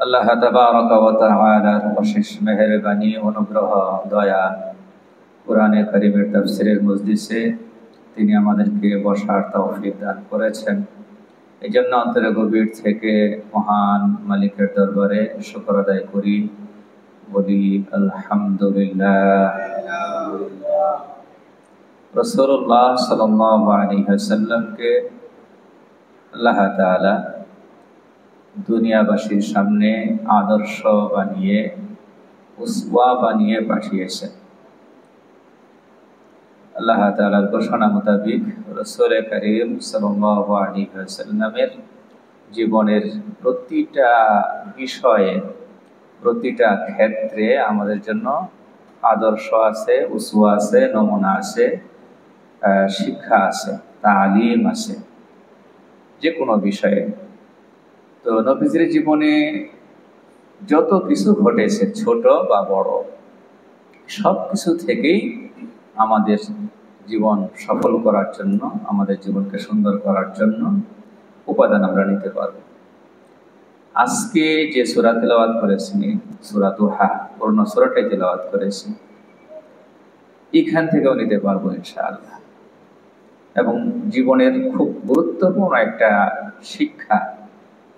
আল্লাহ তাবারাকা ওয়া তাআলার অশেষ মেহেরবানি, অনুগ্রহ, দয়া কোরআনে কারীমের তাফসীরের মজলিসে তিনি আমাদেরকে বসার তৌফিক দান করেছেন। এই জন্য অন্তরে গভীর থেকে মহান মালিকের দরবারে শুকর আদায় করি, বলি আলহামদুলিল্লাহ। রাসূলুল্লাহ সাল্লাল্লাহু আলাইহি ওয়াসাল্লামকে আল্লাহ তাআলা দুনিয়াবাসীর সামনে আদর্শ বানিয়ে, উসওয়া বানিয়ে পাঠিয়েছেন। আল্লাহ তাআলার ঘোষণা মোতাবেক রাসূল কারীম সাল্লাল্লাহু আলাইহি ওয়াসাল্লামের জীবনের প্রতিটা বিষয়ে, প্রতিটা ক্ষেত্রে আমাদের জন্য আদর্শ আছে, উসওয়া আছে, নমুনা আছে, শিক্ষা আছে, তালিম আছে, যে কোনো বিষয়ে। তো নবীজির জীবনে যত কিছু ঘটেছে, ছোট বা বড়, সব কিছু থেকেই আমাদের জীবন সফল করার জন্য, আমাদের জীবনকে সুন্দর করার জন্য উপাদান আমরা নিতে পারব। আজকে যে সূরা তেলাওয়াত করেছি, সূরা দুহা, পূর্ণ সূরাটাই তেলাওয়াত করেছি, এখান থেকেও নিতে পারবো ইনশাআল্লাহ। এবং জীবনের খুব গুরুত্বপূর্ণ একটা শিক্ষা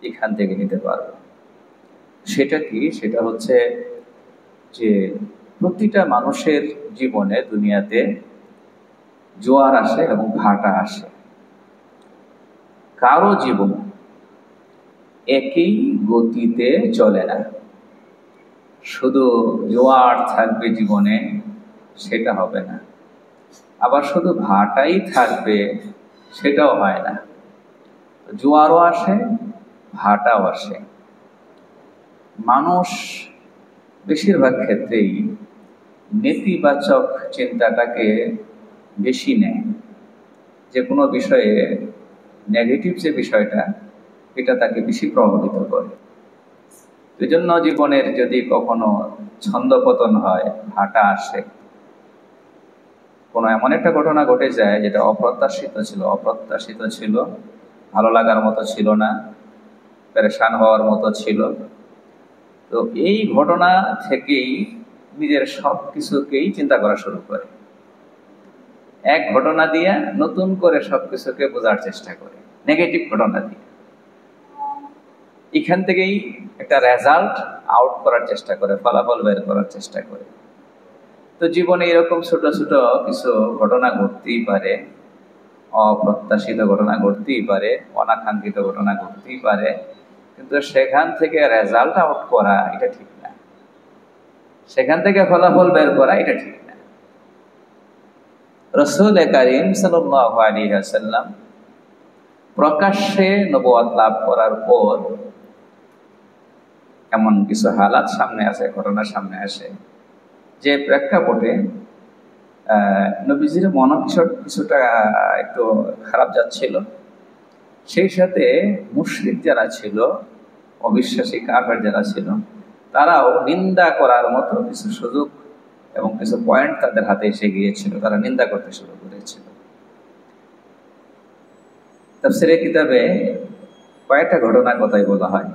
এখান থেকে নিতে পারবো। সেটা কি? সেটা হচ্ছে যে প্রতিটা মানুষের জীবনে, দুনিয়াতে জোয়ার আসে এবং ভাটা আসে। কারো জীবন একই গতিতে চলে না। শুধু জোয়ার থাকবে জীবনে, সেটা হবে না। আবার শুধু ভাটাই থাকবে, সেটাও হয় না। জোয়ারও আসে, ভাটাও আসে। মানুষ বেশিরভাগ ক্ষেত্রেই নেতিবাচক চিন্তাটাকে বেশি নেয়। যে কোনো বিষয়ে নেগেটিভ যে বিষয়টা, এটা তাকে বেশি প্রভাবিত করে। এই জন্য জীবনের যদি কখনো ছন্দপতন হয়, ভাটা আসে, কোনো এমন একটা ঘটনা ঘটে যায় যেটা অপ্রত্যাশিত ছিল, ভালো লাগার মতো ছিল না, পেরেশান হওয়ার মতো ছিল, তো এই ঘটনা থেকেই নিজের সব কিছুকেই চিন্তা করা শুরু করে। এক ঘটনা দিয়ে নতুন করে সব কিছুকে বোঝার চেষ্টা করে, নেগেটিভ ঘটনা দিয়ে। এখান থেকেই একটা রেজাল্ট আউট করার চেষ্টা করে, ফলাফল বের করার চেষ্টা করে। তো জীবনে এরকম ছোট ছোট কিছু ঘটনা ঘটতেই পারে, অপ্রত্যাশিত ঘটনা ঘটতেই পারে, অনাকাঙ্ক্ষিত ঘটনা ঘটতেই পারে, কিন্তু সেখান থেকে রেজাল্ট আউট করা এটা ঠিক না, সেখান থেকে ফলাফল বের করা এটা ঠিক না। রাসূল কারীম সাল্লাল্লাহু আলাইহি ওয়াসাল্লাম প্রকাশ্যে নবুয়ত লাভ করার পর এমন কিছু হালাত সামনে আসে, ঘটনা সামনে আসে, যে প্রেক্ষাপটে নবীজির মন কিছুটা একটু খারাপ যাচ্ছিল। সেই সাথে মুশরিক যারা ছিল, অবিশ্বাসী কাফের যারা ছিল, তারাও নিন্দা করার মতো কিছু সুযোগ এবং কিছু পয়েন্ট তাদের হাতে এসে গিয়েছিল, তারা নিন্দা করতে শুরু করেছিল। তাফসীরে কিতাবে কয়েকটা ঘটনার কথাই বলা হয়।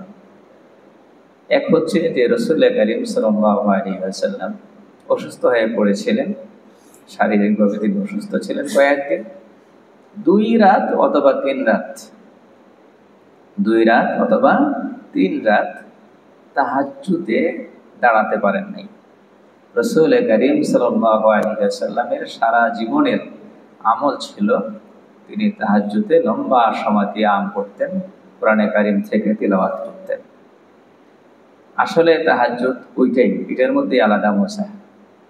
এক হচ্ছে যে রাসূল কারীম সাল্লাল্লাহু আলাইহি ওয়াসাল্লাম অসুস্থ হয়ে পড়েছিলেন, শারীরিকভাবে তিনি অসুস্থ ছিলেন কয়েকদিন। 2 রাত অথবা 3 রাত, 2 রাত অথবা 3 রাত তাহাজ্জুদে দাঁড়াতে পারেন নাই। রাসূল কারীম সাল্লাল্লাহু আলাইহি ওয়াসাল্লামের সারা জীবনের আমল ছিল তিনি তাহাজ্জুদে লম্বা সময় কিয়াম করতেন, কোরআনে কারীম থেকে তিলাওয়াত করতেন। আসলে তাহাজ্জুদ ওইটাই, এটার মধ্যে আলাদা মজা,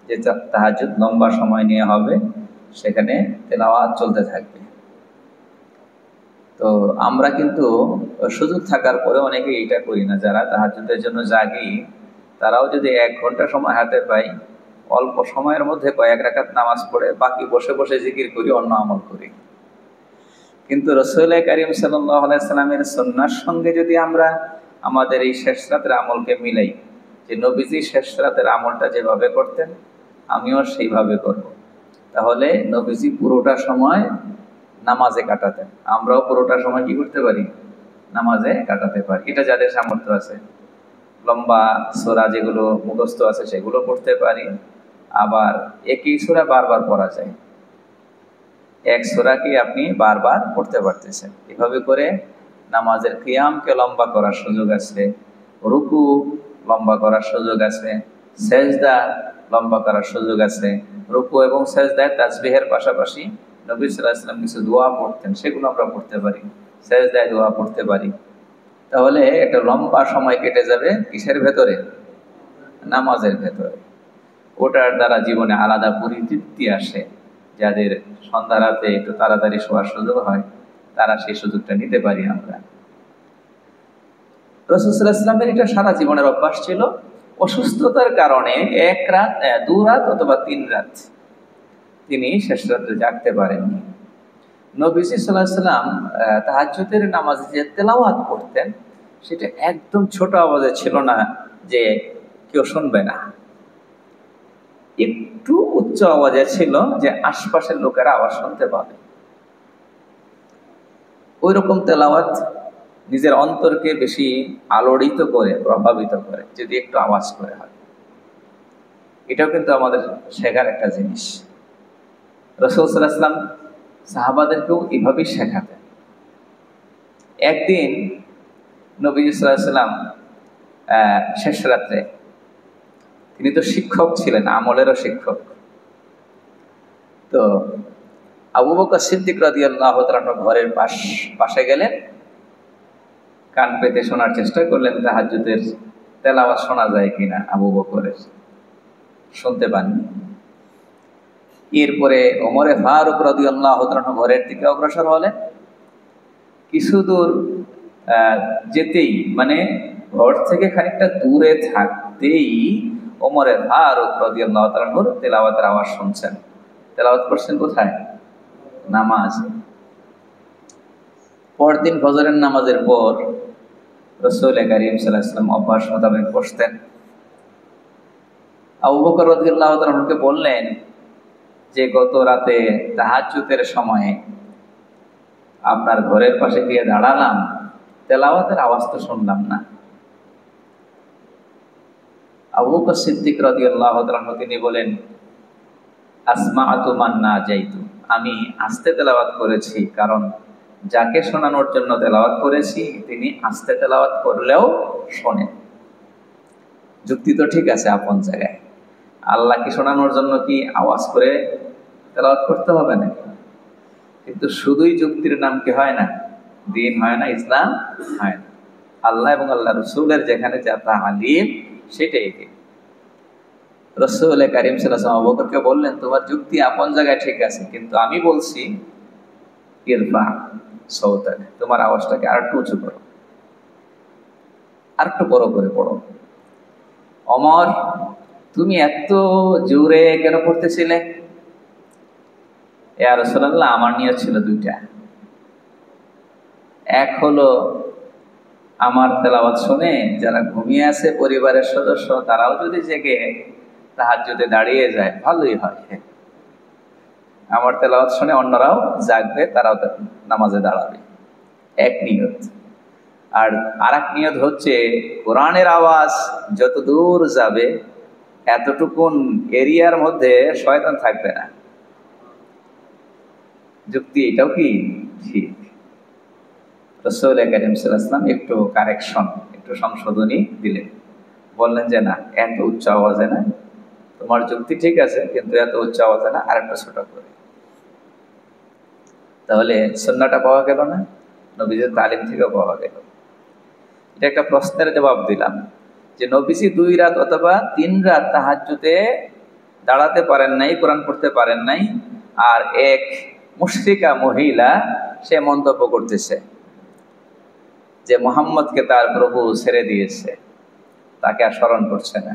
যে তাহাজ্জুদ লম্বা সময় নিয়ে হবে, সেখানে তিলাওয়াত চলতে থাকবে। তো আমরা কিন্তু সুযোগ থাকার পরে অনেকে এটা করি না। যারা তাহাজ্জুদের জন্য জাগি, তারাও যদি 1 ঘন্টা সময় হাতে পাই, অল্প সময়ের মধ্যে কয়েক রাকাত নামাজ পড়ে বাকি বসে বসে জিকির করি, অন্য আমল করি। কিন্তু রাসূল কারীম সাল্লাল্লাহু আলাইহি ওয়াসাল্লামের সুন্নাহর সঙ্গে যদি আমরা আমাদের এই শেষ রাতের আমলকে মিলাই, যে নবীজি শেষ রাতের আমলটা যেভাবে করতেন আমিও সেইভাবে করব, তাহলে নবীজি পুরোটা সময় নামাজে কাটাতেন, আমরাও পুরোটা সময় কি করতে পারি? নামাজে কাটাতে পারি। এটা যাদের সামর্থ্য আছে, লম্বা সূরা যেগুলো মুখস্থ আছে সেগুলো পড়তে পারি, আবার একই সূরা বারবার পড়া যায়, এক সূরাকে আপনি বারবার পড়তে পারতেছেন। এভাবে করে নামাজের কিয়ামকে লম্বা করার সুযোগ আছে, রুকু লম্বা করার সুযোগ আছে, সেজদা লম্বা করার সুযোগ আছে। রুকু এবং সেজদায় তাসবিহের পাশাপাশি নবী সাল্লাল্লাহু আলাইহি ওয়াসাল্লাম কিছু দোয়া পড়তেন, সেগুলো আমরা পড়তে পারি, সেজদায় দোয়া পড়তে পারি। তাহলে একটা লম্বা সময় কেটে যাবে কিসের ভেতরে? নামাজের ভেতরে। ওটার দ্বারা জীবনে আলাদা পরিতৃপ্তি আসে। যাদের সন্ধ্যা রাতে একটু তাড়াতাড়ি শোয়ার সুযোগ হয়, তারা সেই সুযোগটা নিতে পারি আমরা। রাসূল সাল্লাল্লাহু আলাইহি ওয়াসাল্লামের এটা সারা জীবনের অভ্যাস ছিল। অসুস্থতার কারণে 1 রাত, 2 রাত অথবা 3 রাত তিনি শেষ রাত্রে জাগতে পারেননি। নবীজি সাল্লাল্লাহু আলাইহি ওয়াসাল্লাম তাহাজ্জুদের নামাজে যে তেলাওয়াত করতেন, সেটা একদম ছোট আওয়াজে ছিল না যে কেউ শুনবে না, একটু উচ্চ আওয়াজে ছিল যে আশপাশের লোকেরা আওয়াজ শুনতে পাবে। ওই রকম তেলাওয়াত নিজের অন্তরকে বেশি আলোড়িত করে, প্রভাবিত করে যদি একটু আওয়াজ করে হয়। এটাও কিন্তু আমাদের শেখার একটা জিনিস। রাসূল সাল্লাল্লাহু আলাইহি ওয়াসাল্লাম সাহাবাদেরকেও এভাবেই শেখাতেন। একদিন নবী সাল্লাল্লাহু আলাইহি ওয়াসাল্লাম শেষ রাত্রে, তিনি তো শিক্ষক ছিলেন, আমলেরও শিক্ষক, তো আবু বকর সিদ্দিক রাদিয়াল্লাহু তাআলা ঘরের পাশে গেলেন, কান পেতে শোনার চেষ্টা করলেন তাহাজ্জুদের তেলাওয়াত শোনা যায় কিনা। আবু বকরের শুনতে পাননি। এরপরে ওমরে ফারুক রাদিয়াল্লাহু তাআলা ঘরের দিকে অগ্রসর হলেন। কিছু দূর যেতেই, মানে ঘর থেকে খানিকটা দূরে থাকতেই ওমরে ফারুক রাদিয়াল্লাহু তাআলা তেলাওয়াতের আওয়াজ শুনছেন। তেলাওয়াত করছেন কোথায়? নামাজে। পরদিন ফজরের নামাজের পর রাসূল কারীম সাল্লাল্লাহু আলাইহি ওয়াসাল্লাম অভ্যাস মোতাবেক বসতেন। আবু বকর রাদিয়াল্লাহু তাআলাকে বললেন যে গত রাতে তাহাজ্জুদের সময়ে আপনার ঘরের পাশে গিয়ে দাঁড়ালাম, তেলাওয়াতের আওয়াজ তো শুনলাম না। আবু বকর সিদ্দিক রাদিয়াল্লাহু তাআলা তিনি বলেন, আসমাআতু মান নাজাইতু, আমি আস্তে তেলাওয়াত করেছি, কারণ যাকে শোনানোর জন্য তেলাওয়াত করেছি তিনি আস্তে তেলাওয়াত করলেও শোনেন। যুক্তি তো ঠিক আছে আপন জায়গায়। আল্লাহকে শোনানোর জন্য কি আওয়াজ করে তেলাওয়াত করতে হবে না? কিন্তু শুধুই যুক্তির নাম কি হয় না, দিন হয় না, ইসলাম হয় না। আল্লাহ এবং আল্লাহ রসুলের যেখানে যা তালিম, সেটাই দিন। রাসূল কারীম সাল্লাল্লাহু আলাইহি ওয়াসাল্লাম আবু বকরকে বললেন, তোমার যুক্তি আপন জায়গায় ঠিক আছে, কিন্তু আমি বলছি ইরফা সাওতাক, তোমার আওয়াজটাকে আর একটু উঁচু করো, আর একটু বড় করে পড়ো। ওমর, তুমি এত জোরে কেন পড়তেছিলে? ইয়া রাসূলুল্লাহ, আমার নিয়ত ছিল দুইটা। এক হলো আমার তেলাওয়াত শুনে যারা ঘুমিয়ে আছে পরিবারের সদস্য, তারাও যদি জেগে তাহাজ্জুদে দাঁড়িয়ে যায় ভালোই হয়। আমার তেলাওয়াত শুনে অন্যরাও জাগবে, তারাও নামাজে দাঁড়াবে, এক নিয়ত। আর আরেক নিয়ত হচ্ছে কোরআনের আওয়াজ যত দূর যাবে এতটুকুন এরিয়ার মধ্যে শয়তান থাকবে না। যুক্তি এটাও কি ঠিক? রাসূল কারীম সাল্লাল্লাহু আলাইহি ওয়াসাল্লাম একটু কারেকশন, একটু সংশোধনী দিলেন, বললেন যে না, এত উচ্চ আওয়াজে না, তোমার যুক্তি ঠিক আছে, কিন্তু এত উচ্চ আওয়াজে না, আর একটা ছোট করে। তাহলে সুন্নাহটা পাওয়া গেল না, নবীজির তালিম থেকেও পাওয়া গেল। এটা একটা প্রশ্নের জবাব দিলাম যে নবীজি 2 রাত অথবা 3 রাত তাহাজ্জুদে দাঁড়াতে পারেন নাই, কোরআন পড়তে পারেন নাই। আর এক মুশরিকা মহিলা সে মন্তব্য করতেছে যে মুহাম্মদকে তার প্রভু ছেড়ে দিয়েছে, তাকে আর স্মরণ করছে না।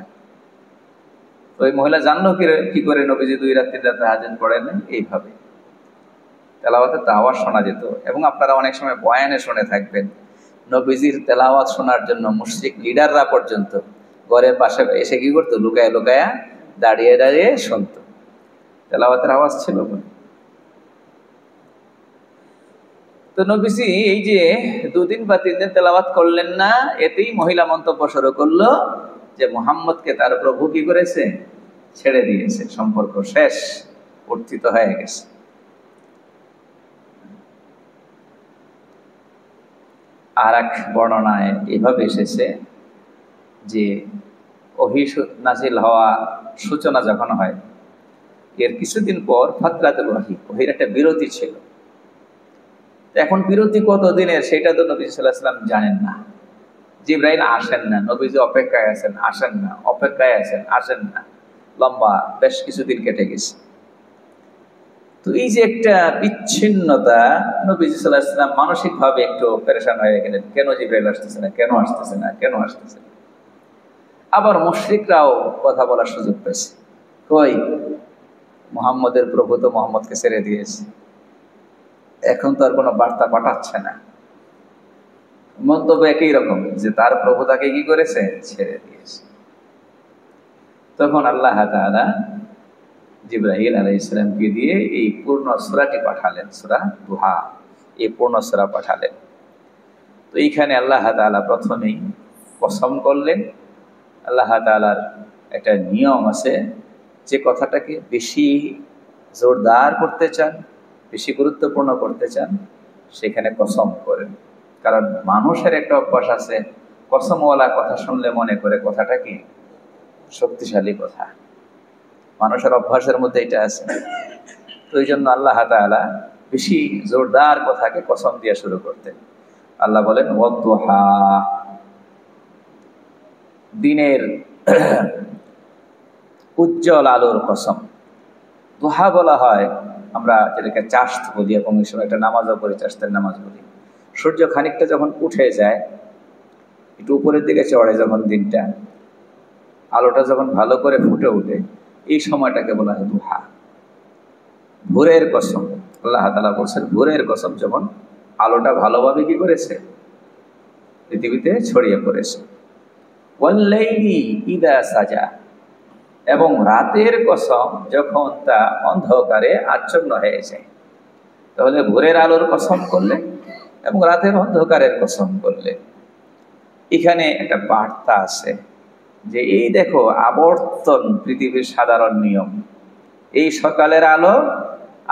তো ওই মহিলা জানলো কি করে নবীজি 2 রাত 3 রাত তাহাজ্জুদ পড়েন নাই? এইভাবে তেলাওয়াতের আওয়াজ শোনা যেত। এবং আপনারা অনেক সময় বয়ানে শুনে থাকবেন, নবীজির তেলাওয়াত শোনার জন্য মুশরিক লিডাররা পর্যন্ত ঘরের পাশে এসে কি করতো? লুকায়া লুকায়া দাঁড়িয়ে দাঁড়িয়ে শুনতো। তেলাওয়াতের আওয়াজ ছিল। তো তো নবীজি এই যে 2 দিন বা 3 দিন তেলাওয়াত করলেন না, এতেই মহিলা মন্তব্য শুরু করলো যে মুহাম্মদকে তার প্রভু কি করেছে, ছেড়ে দিয়েছে, সম্পর্ক শেষ, উত্থিত হয়ে গেছে। আর এক বর্ণনায় এভাবে এসেছে যে ওহী নাজিল হওয়া সূচনা যখন হয়, এর কিছুদিন পর ফাতরাতুল ওহী, ওহীর একটা বিরতি ছিল। এখন বিরতি কত দিনের সেটা তো নবী সাল্লাল্লাহু আলাইহি ওয়াসাল্লাম জানেন না। জিবরাইল আসেন না, নবীজি অপেক্ষায় আছেন, আসেন না, অপেক্ষায় আছেন, আসেন না, লম্বা বেশ কিছুদিন কেটে গেছে। তো এই যে একটা বিচ্ছিন্নতা, নবীজি সাল্লাল্লাহু আলাইহি ওয়াসাল্লাম মানসিকভাবে একটু পেরেশান হয়ে গেলেন, কেন জিবরাইল আসতেছে না, কেন আসতেছে না, কেন আসতেছে না। আবার মুশরিকরাও কথা বলার সুযোগ পেয়েছে, কই মুহাম্মদের প্রভু তো মুহাম্মদকে ছেড়ে দিয়েছে, এখন তো আর কোনো বার্তা পাঠাচ্ছে না। মন্তব্য একই রকম যে তার প্রভু তাকে কি করেছে, ছেড়ে দিয়েছে। তখন আল্লাহ তাআলা জিবরাইল আলাইহিস সালামকে দিয়ে এই পূর্ণ সূরাটি পাঠালেন, সূরা দুহা, এই পূর্ণ সূরা পাঠালেন। তো এইখানে আল্লাহ তাআলা প্রথমেই কসম করলেন। আল্লাহ তাআলার একটা নিয়ম আছে, যে কথাটাকে বেশি জোরদার করতে চান, বেশি গুরুত্বপূর্ণ করতে চান, সেখানে কসম করেন। কারণ মানুষের একটা অভ্যাস আছে, কসমওয়ালা কথা শুনলে মনে করে কথাটা কি শক্তিশালী কথা, মানুষের অভ্যাসের মধ্যে এটা আছে। তো এই জন্য আল্লাহ তাআলা বেশি জোরদার কথাকে কসম দিয়ে শুরু করতেন। আল্লাহ বলেন ওয়াদুহা, দিনের উজ্জ্বল আলোর কসম। দুহা বলা হয়, আমরা যেটাকে চাশত বলি, এবং এই সময় একটা নামাজও পড়ি, চাশতের নামাজ বলি। সূর্য খানিকটা যখন উঠে যায়, একটু উপরের দিকে চড়ে যখন দিনটা, আলোটা যখন ভালো করে ফুটে ওঠে, এই সময়টাকে বলা হয় দুহা। ভোরের কসম, আল্লাহ তাআলা বলছেন ভোরের কসম, যখন আলোটা ভালোভাবে কি করেছে, পৃথিবীতে ছড়িয়ে পড়েছে। ওয়াল্লাইলি ইযা সাজা, এবং রাতের কসম যখন তা অন্ধকারে আচ্ছন্ন হয়ে যায়। তাহলে ভোরের আলোর কসম করলে এবং রাতের অন্ধকারের কসম করলে। এখানে একটা বার্তা আছে যে এই দেখো আবর্তন পৃথিবীর সাধারণ নিয়ম, এই সকালের আলো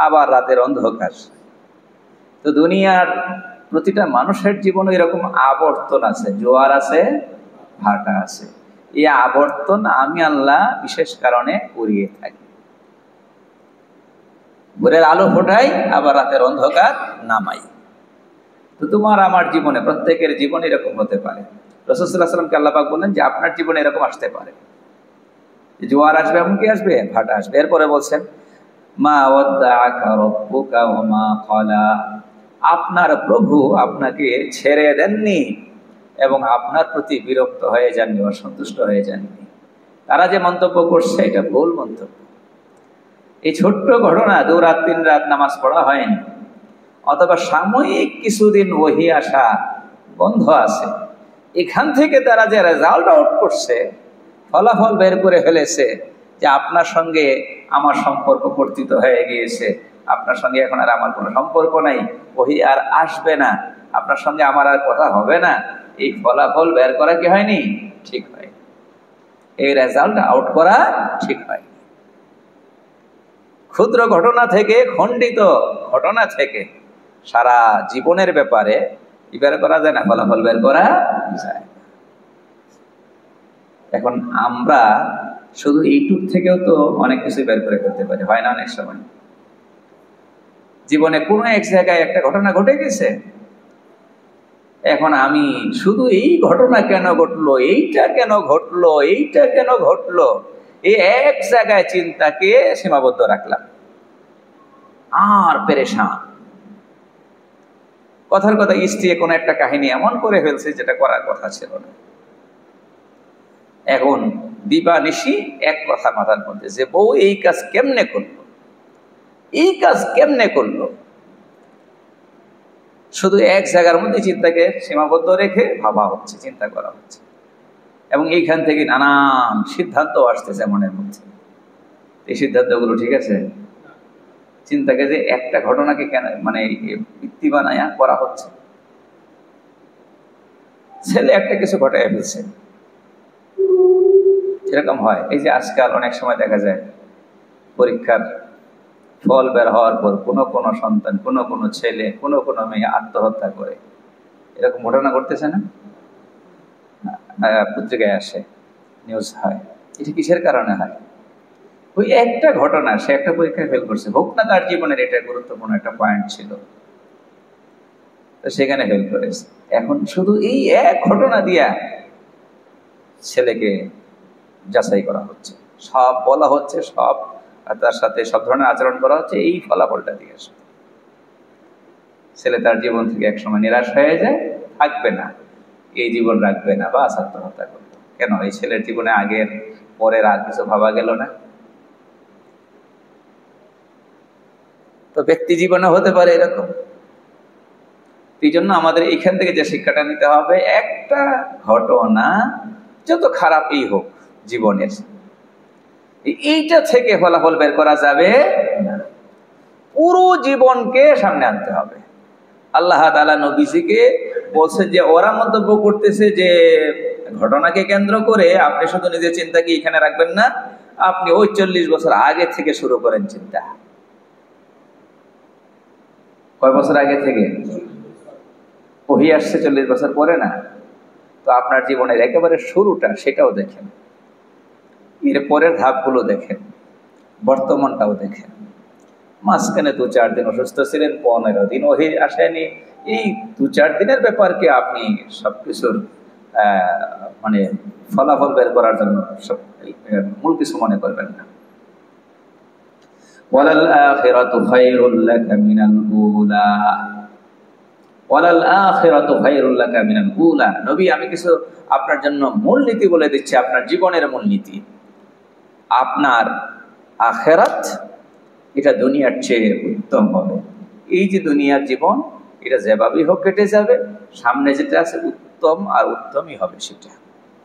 আবার রাতের অন্ধকার। তো দুনিয়ার প্রতিটা মানুষের জীবনে এরকম আবর্তন আছে, জোয়ার আছে, ভাটা আছে। এই আবর্তন আমি আল্লাহ বিশেষ কারণে উড়িয়ে থাকি। ভোরের আলো ফোটাই, আবার রাতের অন্ধকার নামাই। তো তোমার আমার জীবনে, প্রত্যেকের জীবনে এরকম হতে পারে। রাসূল সাল্লাল্লাহু আলাইহি ওয়াসাল্লামকে আল্লাহ পাক বললেন যে আপনার জীবনে এরকম আসতে পারে, জোয়ার আসবে, এমন কি আসবে, ভাটা আসবে। এরপরে বলছেন মা ওয়াদ্দাআকা রাব্বুকা ওয়া মা ক্বালা, আপনার প্রভু আপনাকে ছেড়ে দেননি এবং আপনার প্রতি বিরক্ত হয়ে যাননি, অসন্তুষ্ট হয়ে যাননি। তারা যে মন্তব্য করছে এটা ভুল মন্তব্য। এই ছোট্ট ঘটনা, 2 রাত 3 রাত নামাজ পড়া হয়নি, অথবা সাময়িক কিছুদিন ওহী আসা বন্ধ আছে, এখান থেকে তারা যে রেজাল্ট আউট করছে, ফলাফল বের করে ফেলেছে যে আপনার সঙ্গে আমার সম্পর্ক কর্তৃত হয়ে গিয়েছে, আপনার সঙ্গে এখন আর আমার কোনো সম্পর্ক নাই, ওহী আর আসবে না, আপনার সঙ্গে আমার আর কথা হবে না। এই ফলাফল বের করা কি হয়নি, ঠিক হয়, এই রেজাল্ট আউট করা ঠিক হয়। ক্ষুদ্র ঘটনা থেকে, খণ্ডিত ঘটনা থেকে সারা জীবনের ব্যাপারে বের করা যায় না, ফলাফল বের করা যায়। এখন আমরা শুধু ইউটিউব থেকেও তো অনেক কিছু বের করে ফেলতে পারি, হয় না? অনেক সময় জীবনে কোনো এক জায়গায় একটা ঘটনা ঘটে গেছে, এখন আমি শুধু এই ঘটনা কেন ঘটলো, এইটা কেন ঘটলো, এইটা কেন ঘটলো, এই এক জায়গায় চিন্তাকে সীমাবদ্ধ রাখলাম, আর পেরেশান। কথার কথা, স্ত্রী কোনো একটা কাহিনী এমন করে ফেলছে যেটা করার কথা ছিল না। এখন দিবানিশি এক কথা মাথার মধ্যে, যে বউ এই কাজ কেমনে করলো, এই কাজ কেমনে করলো, শুধু এক জায়গার মধ্যে চিন্তাকে সীমাবদ্ধ রেখে ভাবা হচ্ছে, চিন্তা করা হচ্ছে, এবং এইখান থেকে নানান সিদ্ধান্ত আসতেছে মনের মধ্যে। এই সিদ্ধান্তগুলো ঠিক আছে? চিন্তাকে যে একটা ঘটনাকে কেন মানে ভিত্তি বানায়া করা হচ্ছে। ছেলে একটা কিছু ঘটায় ফেলছে, এরকম হয়। এই যে আজকাল অনেক সময় দেখা যায় পরীক্ষার ফল বের হওয়ার পর কোনো সন্তান, কোনো ছেলে, কোনো মেয়ে আত্মহত্যা করে, এরকম ঘটনা ঘটতেছে না? পত্রিকায় আসে, নিউজ হয়। এটা কিসের কারণে হয়? ওই একটা ঘটনা, সে একটা পরীক্ষায় ফেল করছে, হোক না তার জীবনের এটা গুরুত্বপূর্ণ একটা পয়েন্ট ছিল, তো সেখানে ফেল করেছে। এখন শুধু এই এক ঘটনা দিয়া ছেলেকে যাচাই করা হচ্ছে, সব বলা হচ্ছে, সব তার সাথে সব ধরনের আচরণ করা হচ্ছে এই ফলাফলটা দিয়ে। ছেলে তার জীবন থেকে একসময় নিরাশ হয়ে যায়, থাকবে না, এই জীবন রাখবে না, বা আত্মহত্যা করবে। কেন? এই ছেলের জীবনে আগের পরের আর কিছু ভাবা গেল না। তো ব্যক্তি জীবনে হতে পারে এরকম। এই জন্য আমাদের এইখান থেকে যে শিক্ষাটা নিতে হবে, একটা ঘটনা যত খারাপই হোক জীবনের, এইটা থেকে ফলাফল বের করা যাবে না, পুরো জীবনকে সামনে আনতে হবে। আল্লাহ তাআলা নবীজিকে বলছে যে ওরা মন্তব্য করতেছে যে ঘটনাকে কেন্দ্র করে আপনি শুধু নিজের চিন্তাকে এখানে রাখবেন না, আপনি ওই 40 বছর আগে থেকে শুরু করেন চিন্তা। কয় বছর আগে থেকে? ওহি আসছে 40 বছর পরে না? তো আপনার জীবনের একেবারে শুরুটা সেটাও দেখেন, এর পরের ধাপগুলো দেখেন, বর্তমানটাও দেখেন। মাঝখানে 2-4 দিন অসুস্থ ছিলেন, 15 দিন ওহি আসেনি, এই 2-4 দিনের ব্যাপারকে আপনি সবকিছুর মানে ফলাফল বের করার জন্য সব মূল কিছু মনে করবেন না। ওয়ালাল আখিরাতু খায়রুল লাকা মিনাল উলা, ওয়ালাল আখিরাতু খায়রুল লাকা মিনাল উলা। নবী, আমি কিছু আপনার জন্য মূলনীতি বলে দিচ্ছি, আপনার জীবনের মূলনীতি। আপনার আখিরাত এটা দুনিয়ার চেয়ে উত্তম হবে। এই যে দুনিয়ার জীবন, এটা যেভাবেই হোক কেটে যাবে, সামনে যেটা আছে উত্তম আর উত্তমই হবে সেটা।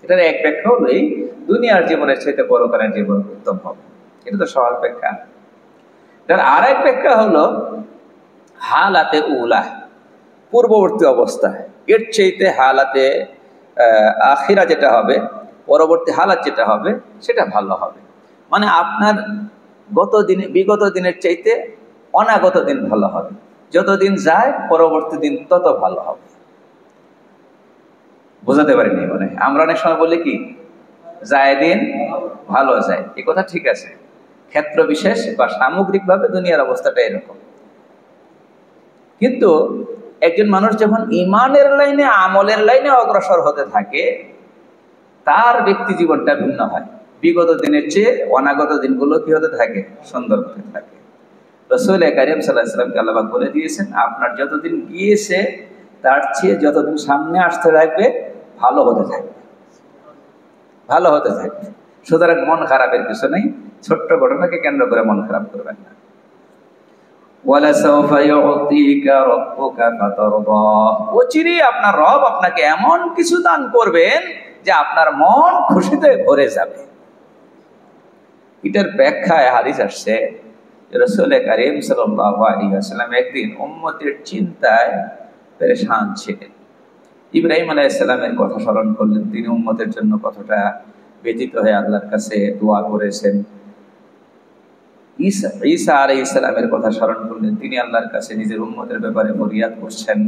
এটার এক ব্যাখ্যা হলো এই দুনিয়ার জীবনের চাইতে পরকালের জীবন উত্তম হবে, এটা তো সহজ ব্যাখ্যা। তার আর এক ব্যাখ্যা হলো হালাতে উলা, পূর্ববর্তী অবস্থা, এর চাইতে হালাতে আখিরা যেটা হবে, পরবর্তী হালাত যেটা হবে সেটা ভালো হবে। মানে আপনার বিগত দিনের চাইতে অনাগত দিন ভালো হবে, যত দিন যায় পরবর্তী দিন তত ভালো হবে। বোঝাতে পারিনি মানে? আমরা অনেক সময় বলি কি, যায় দিন ভালো যায়, এই কথা ঠিক আছে, ক্ষেত্র বিশেষ বা সামগ্রিকভাবে দুনিয়ার অবস্থাটা এরকম। কিন্তু একজন মানুষ যখন ইমানের লাইনে, আমলের লাইনে অগ্রসর হতে থাকে, তার ব্যক্তি জীবনটা ভিন্ন হয়। বিগত দিনের চেয়ে অনাগত দিনগুলো কি হতে থাকে? সুন্দর হতে থাকে। রাসূল কারীম সাল্লাল্লাহু আলাইহি ওয়াসাল্লামকে আল্লাহ পাক বলে দিয়েছেন, আপনার যতদিন গিয়েছে তার চেয়ে যতদিন সামনে আসতে থাকবে ভালো হতে থাকবে, ভালো হতে থাকবে। সুতরাং মন খারাপের কিছু নেই, ছোট্ট ঘটনাকে কেন্দ্র করে মন খারাপ করবেন না। ওয়ালাসাউফা ইউতিকা রাব্বুকা ফাতারদা, অচিরেই আপনার রব আপনাকে এমন কিছু দান করবেন যে আপনার মন খুশিতে ভরে যাবে। এটার ব্যাখ্যায় হাদিস আসছে, রাসূল কারীম সাল্লাল্লাহু আলাইহি ওয়াসাল্লাম একদিন উম্মতের চিন্তায় পেরেশান ছিলেন। ইব্রাহিম আলাইহিস সালামের কথা স্মরণ করলেন, তিনি উম্মতের জন্য কতটা ব্যথিত হয়ে আল্লাহর কাছে দোয়া করেছেন। ঈসা আলাইহিস সালামের কথা স্মরণ করলেন, তিনি আল্লাহর কাছে নিজের উম্মতের ব্যাপারে ফরিয়াদ করছেন।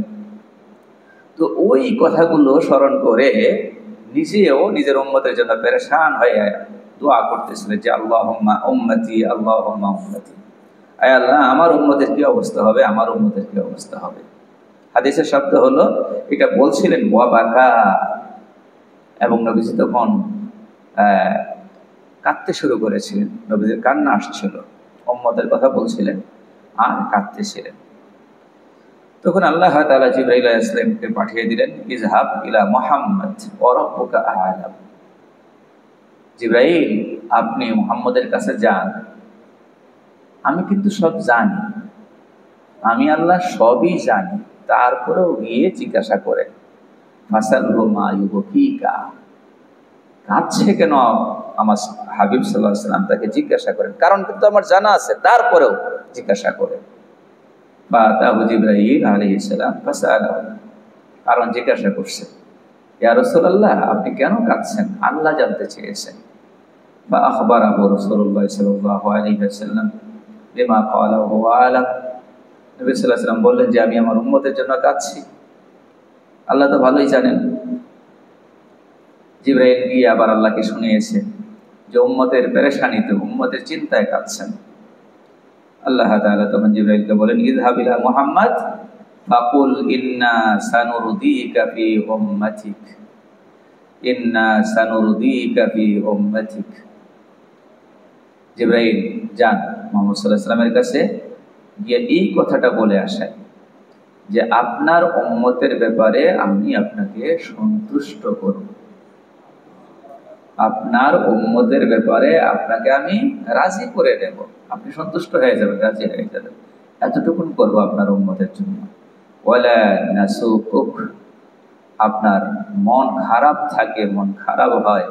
তো ওই কথাগুলো স্মরণ করে নিজেও নিজের উম্মতের জন্য পেরেশান হয়ে দোয়া করতেছিলেন যে আল্লাহুম্মা উম্মতি, আল্লাহুম্মা উম্মতি, আয় আল্লাহ আমার উম্মতের কি অবস্থা হবে, আমার উম্মতের কি অবস্থা হবে। হাদিসের শব্দ হলো, এটা বলছিলেন ওয়াবাকা, এবং নবীজি তখন কাঁদতে শুরু করেছিলেন, নবীজির কান্না আসছিল, উম্মতের কথা বলছিলেন আর কাঁদতেছিলেন। তখন আল্লাহ তাআলা জিবরাইল আলাইহিস সালামকে পাঠিয়ে দিলেন, ইযহাব ইলা মুহাম্মদ ওয়া রাব্বুকা আ'লাম। জিবরাইল, আপনি মুহাম্মদের কাছে যান, আমি কিন্তু সব জানি, আমি আল্লাহ সবই জানি, তারপরেও গিয়ে জিজ্ঞাসা করেন, ফাসালহু মা ইউবকিকা, কাঁদছে কেন আমার হাবিব সাল্লাল্লাহু আলাইহি ওয়াসাল্লাম, তাকে জিজ্ঞাসা করেন, কারণ কিন্তু আমার জানা আছে, তারপরেও জিজ্ঞাসা করে। বা তাহু জিবরাইল আলাইহিস সালাম ফাসালাহু, কারণ জিজ্ঞাসা করছে, ইয়া রাসূলুল্লাহ আপনি কেন কাঁদছেন, আল্লাহ জানতে চেয়েছেন। বা আখবারাহু রাসূলুল্লাহ সাল্লাল্লাহু আলাইহি ওয়াসাল্লাম বিমা ক্বালা ওয়া হুয়া আলাম, নবী সাল্লাল্লাহু আলাইহি ওয়াসাল্লাম বললেন যে আমি আমার উম্মতের জন্য কাঁদছি, আল্লাহ তো ভালোই জানেন। জিবরাইল গিয়ে আবার আল্লাহকে শুনিয়েছে যে উম্মতের পেরেশানিতে, উম্মতের চিন্তায় কাঁদছেন। আল্লাহ তাআলা তখন জিবরাইলকে বলেন, ইযহাব ইলা মুহাম্মদ ফাকুল ইন্না সানুরদিকা ফি উম্মাতিক, ইন্না সানুরদিকা ফি উম্মাতিক। জিবরাইল যান মুহাম্মদ সাল্লাল্লাহু আলাইহি ওয়াসাল্লামের কাছে গিয়ে এই কথাটা বলে আসেন যে আপনার উম্মতের ব্যাপারে আমি আপনাকে সন্তুষ্ট করব, আপনার উম্মতের ব্যাপারে আপনাকে আমি রাজি করে দেব, আপনি সন্তুষ্ট হয়ে যাবেন, রাজি হয়ে যাবেন, এতটুকুন করবো আপনার উম্মতের জন্য। ওয়ালা নাসুকুক, আপনার মন খারাপ থাকে, মন খারাপ হয়,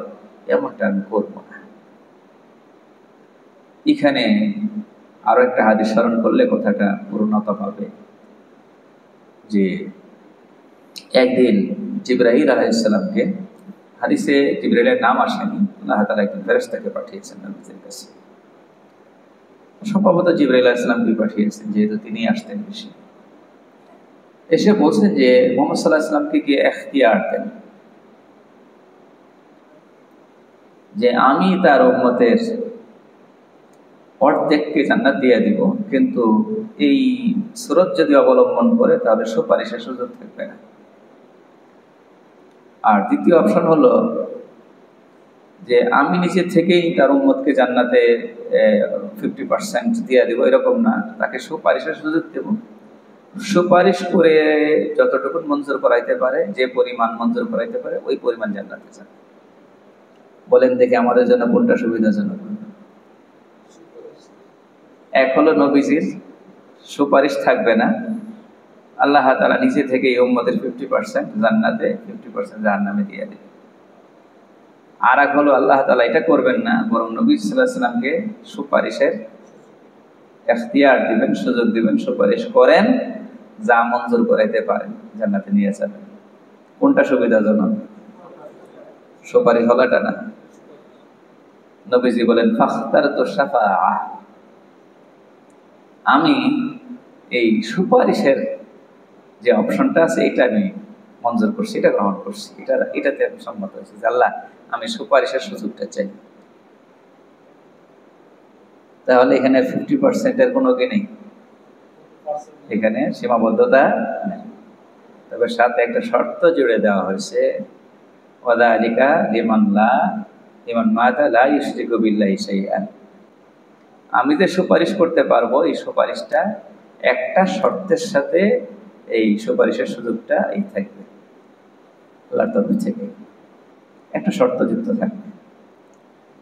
এমনটা আমি করবো না। এখানে আরো একটা হাদিস স্মরণ করলে কথাটা পূর্ণতা পাবে যে একদিন জিবরাইল আলাইহিস সালামকে, হাদিসে জিবরাইলের নাম আসেনি, আল্লাহ তাআলা একজন ফেরেশতাকে পাঠিয়েছেন নবীর কাছে। সম্ভবত জিবরাইল আলাইহিস সালামকে পাঠিয়েছেন, যেহেতু তিনি আসতেন বেশি। এসে বলছেন যে মুহাম্মদ সাল্লাল্লাহু আলাইহি ওয়াসাল্লামকে কি ইখতিয়ার দেন যে আমি তার উম্মতের অর্ধেককে জান্নাত দিয়ে দিব, কিন্তু এই সুরত যদি অবলম্বন করে তাহলে সুপারিশের সুযোগ থাকবে না। আর দ্বিতীয় অপশন হলো যে আমি নিচে থেকেই তার উম্মতকে জান্নাতে 50% দিয়ে দেবো, এরকম না, তাকে সুপারিশের সুযোগ দেব, সুপারিশ করে যতটুকু মঞ্জুর করাইতে পারে, যে পরিমাণ মঞ্জুর করাইতে পারে ওই পরিমাণ জান্নাতে যাবে। বলেন দেখি আমাদের জন্য কোনটা সুবিধাজনক? এক হলো নবীজির সুপারিশ থাকবে না, আল্লাহ তাআলা নিচে থেকে এই উম্মতের 50% জান্নাতে, 50% জাহান্নামে দিয়ে দেবে। আর এক হলো আল্লাহ তাআলা এটা করবেন না, বরং নবী সাল্লাল্লাহু আলাইহি ওয়াসাল্লামকে সুপারিশের ইখতিয়ার দিবেন, সুযোগ দিবেন, সুপারিশ করেন, যা মঞ্জুর করাইতে পারেন জান্নাতে নিয়ে যাবেন। কোনটা সুবিধাজনক? সুপারিশ হলাটা না। নবীজি বলেন ফাখতারতু শাফাআহ, আমি এই সুপারিশের যে অপশনটা আছে এটা আমি মঞ্জুর করছি, এটা গ্রহণ করছি, এটাতে আমি সম্মত হয়েছি যে আল্লাহ আমি সুপারিশের সুযোগটা চাই। তাহলে এখানে 50%-এর কোনো কি নেই, এখানে সীমাবদ্ধতা নেই। তবে সাথে একটা শর্ত জুড়ে দেওয়া হয়েছে, ওয়াযালিকা লিমান মাতা লা ইউশরিকু বিল্লাহি শাইআন। আমি যে সুপারিশ করতে পারবো এই সুপারিশটা একটা শর্তের সাথে, এই সুপারিশের সুযোগটা এই থাকবে আল্লাহর তরফ থেকে, একটা শর্ত যুক্ত থাকবে।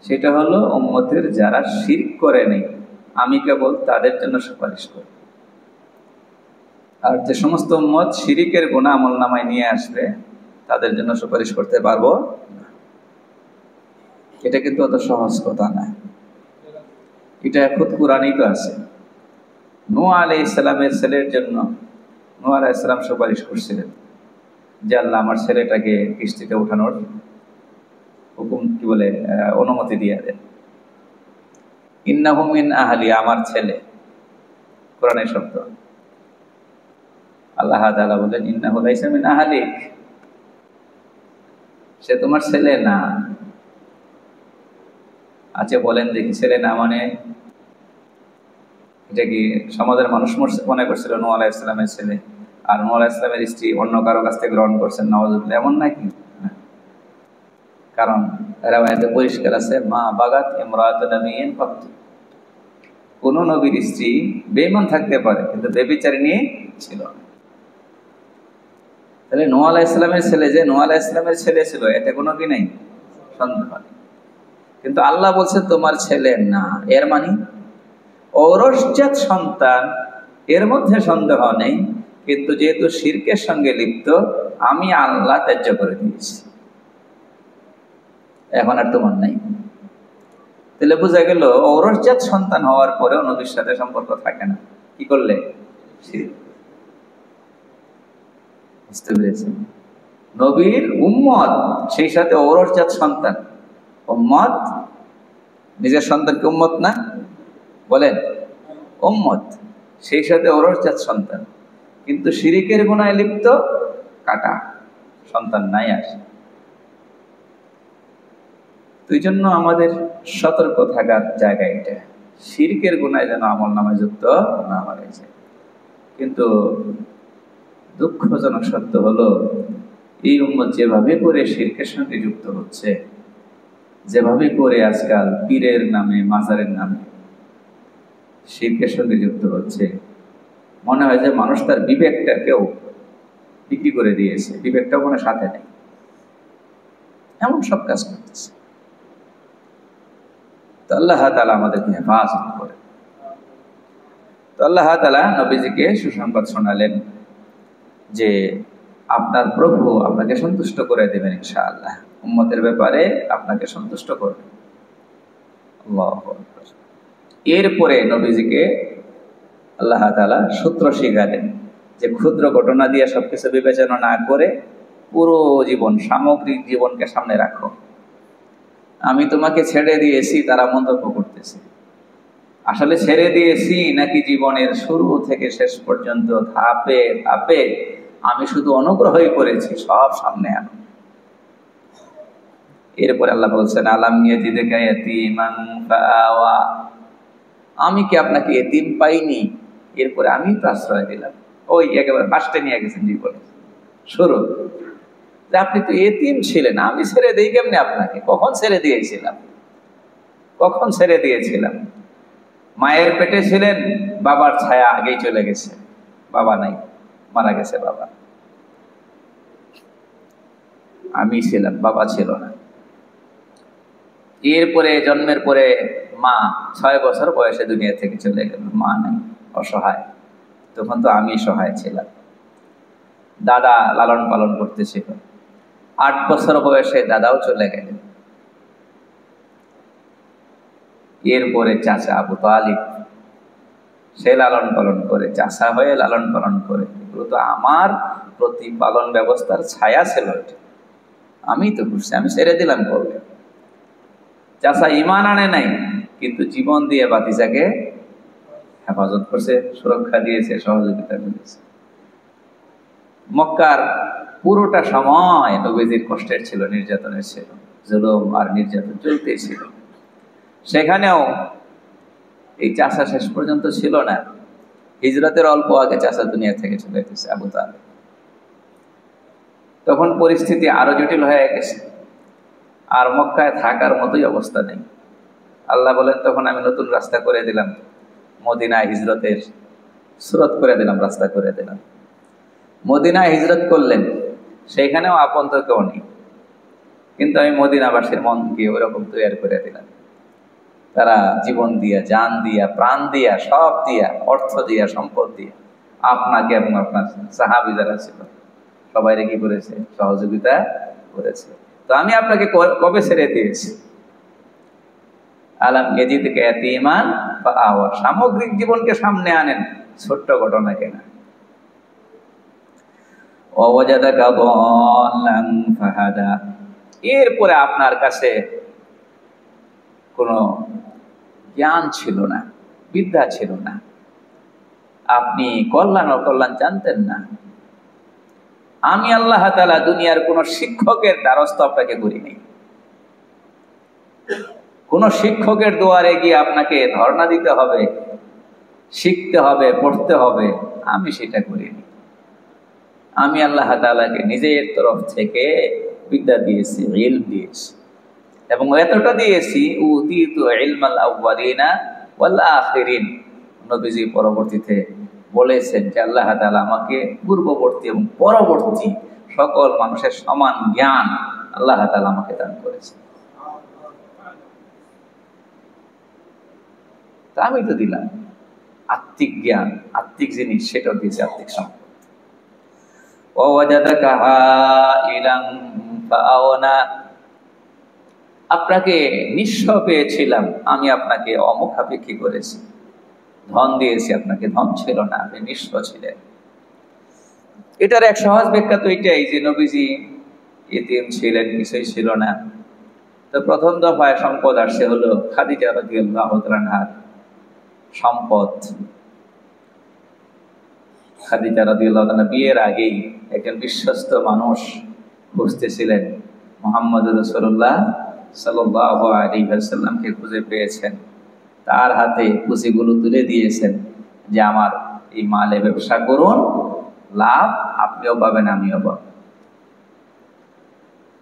সেটা হলো উম্মতের যারা শিরক করে নেই, আমি কেবল তাদের জন্য সুপারিশ করি। আর যে সমস্ত উম্মত শিরকের গুনাহ আমলনামায় নিয়ে আসবে তাদের জন্য সুপারিশ করতে পারবো না। এটা কিন্তু অত সহজ কথা না, এটা খুদ কোরআনেই তো আছে। নূহ আলাইহিস সালামের ছেলের জন্য নূহ আলাইহিস সালাম সুপারিশ করছিলেন যে আল্লাহ আমার ছেলেটাকে কিস্তিতে উঠানোর হুকুম অনুমতি দিয়ে দেন। ইন্নাহু মিন আহলি, আমার ছেলে, কোরআনের শব্দ। আল্লাহ তাআলা বলেন ইন্নাহু লাইসা মিন আহলিক, সে তোমার ছেলে না। আচ্ছা বলেন দেখি, ছেলে না মানে এটা কি সমাজের মানুষ মনে করছিল নূহ আলাইহিস সালামের ছেলে, আর নূহ আলাইহিস সালামের স্ত্রী অন্য কারো কাছ থেকে গ্রহণ করছেন, নাউযুবিল্লাহ, এমন নাকি? কারণ রাওয়ায়াতে পরিষ্কার আছে, মা বাগাত ইমরাতুন নাবিয়্যিন কত, কোন নবীর স্ত্রী বেঈমান থাকতে পারে কিন্তু ব্যভিচারিণী ছিল না। তাহলে নূহ আলাইহিস সালামের ছেলে যে নূহ আলাইহিস সালামের ছেলে ছিল, এতে কোনো কি নেই, সন্দেহ নেই। কিন্তু আল্লাহ বলছে তোমার ছেলে না, এর মানে ঔরসজাত সন্তান, এর মধ্যে সন্দেহ নেই, কিন্তু যেহেতু শিরকের সঙ্গে লিপ্ত আমি আল্লাহ ত্যায্য করে দিয়েছি, এখন আর তোমার নাই। তো তাহলে বোঝা গেল ঔরসজাত সন্তান হওয়ার পরেও নবীর সাথে সম্পর্ক থাকে না। কি করলে? শিরক। বুঝতে পেরেছেন? নবীর উম্মত, সেই সাথে ঔরসজাত সন্তান। উম্মত নিজের সন্তানকে উম্মত না বলেন? উম্মত, সেই সাথে ঔরসজাত সন্তান, কিন্তু শিরিকের গুনায় লিপ্ত, কাটা, সন্তান নাই আসে। এই জন্য আমাদের সতর্ক থাকার জায়গা এটা, শিরকের গুনায় যেন আমল নামায় যুক্ত না হয়েছে। কিন্তু দুঃখজনক সত্য হলো, এই উম্মত যেভাবে করে শিরকের সঙ্গে যুক্ত হচ্ছে, যেভাবে করে আজকাল পীরের নামে, মাজারের নামে শিরকের সঙ্গে যুক্ত হচ্ছে, মনে হয় যে মানুষ তার বিবেকটাকেও বিক্রি করে দিয়েছে, বিবেকটাও মনে সাথে নেই, এমন সব কাজ করতেছে। তো আল্লাহ তাআলা আমাদেরকে হেফাজত করে। তো আল্লাহ তাআলা নবীজিকে সুসংবাদ শোনালেন যে আপনার প্রভু আপনাকে সন্তুষ্ট করে দেবেন ইনশাআল্লাহ, উম্মতের ব্যাপারে আপনাকে সন্তুষ্ট করবেন। আল্লাহু আকবার। এরপরে নবীজিকে আল্লাহ তাআলা সূত্র শিখালেন যে ক্ষুদ্র ঘটনা দিয়ে সবকিছু বিবেচনা না করে পুরো জীবন, সামগ্রিক জীবনকে সামনে রাখো। আমি তোমাকে ছেড়ে দিয়েছি, তারা মন্তব্য করতেছে, আসলে ছেড়ে দিয়েছি নাকি জীবনের শুরু থেকে শেষ পর্যন্ত ধাপে ধাপে আমি শুধু অনুগ্রহই করেছি, সব সামনে আনো। এরপরে আল্লাহ বলছেন, আলাম ইয়াজিদকা ইয়াতীমান ফাআওয়া, আমি কি আপনাকে এতিম পাইনি? এরপরে আমি তো আশ্রয় দিলাম। ওই একেবারে ফার্স্টে নিয়ে গেছেন জীবনে শুরু, যে আপনি তো এতিম ছিলেন, আমি ছেড়ে দিই কেমনে আপনাকে? কখন ছেড়ে দিয়েছিলাম? কখন ছেড়ে দিয়েছিলাম? মায়ের পেটে ছিলেন, বাবার ছায়া আগেই চলে গেছে, বাবা নাই, মারা গেছে বাবা। আমি ছিলাম, বাবা ছিল না। এরপরে জন্মের পরে মা 6 বছর বয়সে দুনিয়া থেকে চলে গেল, মা নাই, অসহায়। তখন তো আমি সহায় ছিলাম। দাদা লালন পালন করতেছিল, 8 বছর বয়সে দাদাও চলে গেলেন। এরপরে চাচা আবু তালিব, সে লালন পালন করে, চাচা হয়ে লালন পালন করে। এগুলো তো আমার প্রতিপালন ব্যবস্থার ছায়া ছিল, আমি তো বুঝছি, আমি ছেড়ে দিলাম করবে। চাচা ঈমান আনে নাই, কিন্তু জীবন দিয়ে ভাতিজাকে হেফাজত করছে, সুরক্ষা দিয়েছে, সহযোগিতা করেছে। মক্কার পুরোটা সময় নবীজির কষ্টের ছিল, নির্যাতনের ছিল, জুলুম আর নির্যাতন চলতেই ছিল। সেখানেও এই চাচা শেষ পর্যন্ত ছিল না। হিজরতের অল্প আগে চাচা দুনিয়া থেকে চলে গেছে, আবু তালেব। তখন পরিস্থিতি আরো জটিল হয়ে গেছে, আর মক্কায় থাকার মতোই অবস্থা নেই। আল্লাহ বলেন, তখন আমি নতুন রাস্তা করে দিলাম, মদিনায় হিজরতের সুরত করে দিলাম, রাস্তা করে দিলাম। মদিনায় হিজরত করলেন, সেইখানেও আপন তো কেউ নেই, কিন্তু আমি মদিনাবাসীর মনকে ওরকম তৈরি করে দিলাম। তারা জীবন দিয়া, জান দিয়া, প্রাণ দিয়া, সব দিয়া, অর্থ দিয়া, সম্পদ দিয়া আপনাকে এবং আপনার সাহাবী যারা ছিল সবাই কি করেছে? সহযোগিতা করেছে। তো আমি আপনাকে কবে ছেড়ে দিয়েছি? আলাম ইয়াজিদকা ইয়াতীমান ফাআওয়া, সামগ্রিক জীবনকে সামনে আনেন, ছোট্ট ঘটনা কেনা। ওয়াজাদাকা দাল্লান ফাহাদা, এরপরে আপনার কাছে কোনো জ্ঞান ছিল না, বিদ্যা ছিল না, আপনি কল্যাণ অকল্যাণ জানতেন না। আমি আল্লাহ তাআলা দুনিয়ার কোন শিক্ষকের দ্বারস্থ আপনাকে করিনি, কোন শিক্ষকের দুয়ারে গিয়ে আপনাকে ধর্ণা দিতে হবে, শিখতে হবে, পড়তে হবে, আমি সেটা করিনি। আমি আল্লাহ তাআলাকে নিজের তরফ থেকে বিদ্যা দিয়েছি, ইলম দিয়েছি, এবং এতটা দিয়েছি, উতীতু ইলমাল আউয়ালিনা ওয়াল আখিরিন। নবীজি পরবর্তীতে বলেছেন যে আল্লাহ তাআলা আমাকে পূর্ববর্তী এবং পরবর্তী সকল মানুষের সমান জ্ঞান আল্লাহ তাআলা আমাকে দান করেছেন। তা আমি তো দিলাম আত্মিক জ্ঞান, আত্মিক জিনিস, সেটাও দিয়েছি, আত্মিক সম্পদ। ওয়াজাদাকা আইলাম ফাআওনা, আপনাকে নিঃস্ব পেয়েছিলাম, আমি আপনাকে অমুখাপেক্ষী করেছি, ধন দিয়েছি আপনাকে, ধন ছিল না, আপনি নিঃস্ব ছিলেন। এটার এক সহজ ব্যাখ্যা তো এটাই যে নবীজি ইতিম ছিলেন, কিছুই ছিল না। তো প্রথম দফায় সম্পদ আসছে হলো খাদিজা রাদিয়াল্লাহু আনহার সম্পদ। খাদিজা রাদিয়াল্লাহু আনহা বিয়ের আগেই একজন বিশ্বস্ত মানুষ খুঁজতেছিলেন, মুহাম্মদ রাসূলুল্লাহ সাল্লাল্লাহু আলাইহি ওয়াসাল্লামকে খুঁজে পেয়েছেন, তার হাতে পুঁজিগুলো তুলে দিয়েছেন যে আমার এই মালে ব্যবসা করুন, লাভ আপনিও পাবেন আমিও পাব।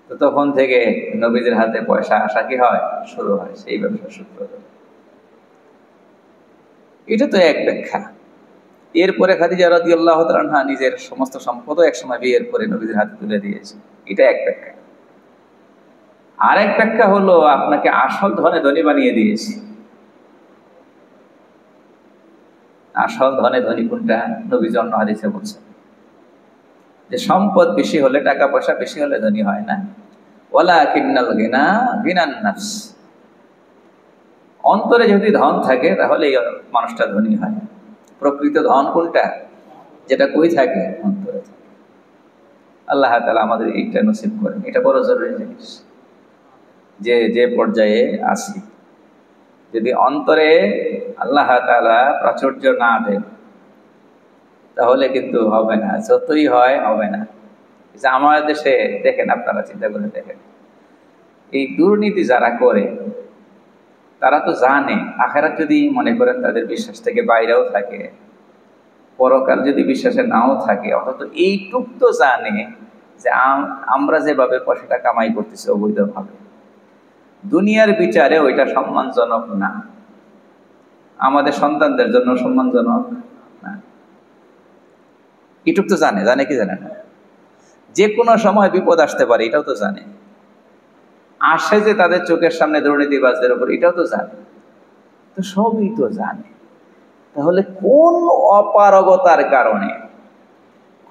তো তখন থেকে নবীদের হাতে পয়সা আসা কি হয়, শুরু হয়, সেই ব্যবসা সূত্র ধরে। এটা তো এক ব্যাখ্যা। এরপরে খাদিজা রাদিয়াল্লাহু আনহা নিজের সমস্ত সম্পদ একসময় বিয়ের পরে নবীদের হাতে তুলে দিয়েছে, এটা এক ব্যাখ্যা। আরেক ব্যাখ্যা হলো আপনাকে আসল ধনে ধনী বানিয়ে দিয়েছি। আসল ধনে ধনী কোনটা? নবীজি অন্য হাদিসে বলছেন যে সম্পদ বেশি হলে, টাকা পয়সা বেশি হলে ধনী হয় না, ওয়ালাকিন্নাল গিনা গিনান নাফস। অন্তরে যদি ধন থাকে তাহলে এই মানুষটা ধনী হয়। প্রকৃত ধন কোনটা? যেটা কই থাকে, অন্তরে থাকে। আল্লাহ তাআলা আমাদের এইটা নসিব করেন। এটা বড় জরুরি জিনিস। যে পর্যায়ে আছি, যদি অন্তরে আল্লাহ তাআলা প্রাচুর্য না দেন তাহলে কিন্তু হবে না, যতই হয় হবে না। আমাদের দেশে দেখেন, আপনারা চিন্তা করে দেখেন, এই দুর্নীতি যারা করে তারা তো জানে আখিরাত যদি মনে করেন তাদের বিশ্বাস থেকে বাইরেও থাকে, পরকাল যদি বিশ্বাসে নাও থাকে, অন্তত এইটুক তো জানে যে আমরা যেভাবে পয়সাটা কামাই করতেছি অবৈধভাবে, দুনিয়ার বিচারে ওইটা সম্মানজনক না, আমাদের সন্তানদের জন্য সম্মানজনক না। এটুক তো জানে কি জানে না? যে কোনো সময় বিপদ আসতে পারে, এটাও তো জানে। আসে যে তাদের চোখের সামনে দুর্নীতিবাজদের উপর, এটাও তো জানে। তো সবই তো জানে, তাহলে কোন অপারগতার কারণে,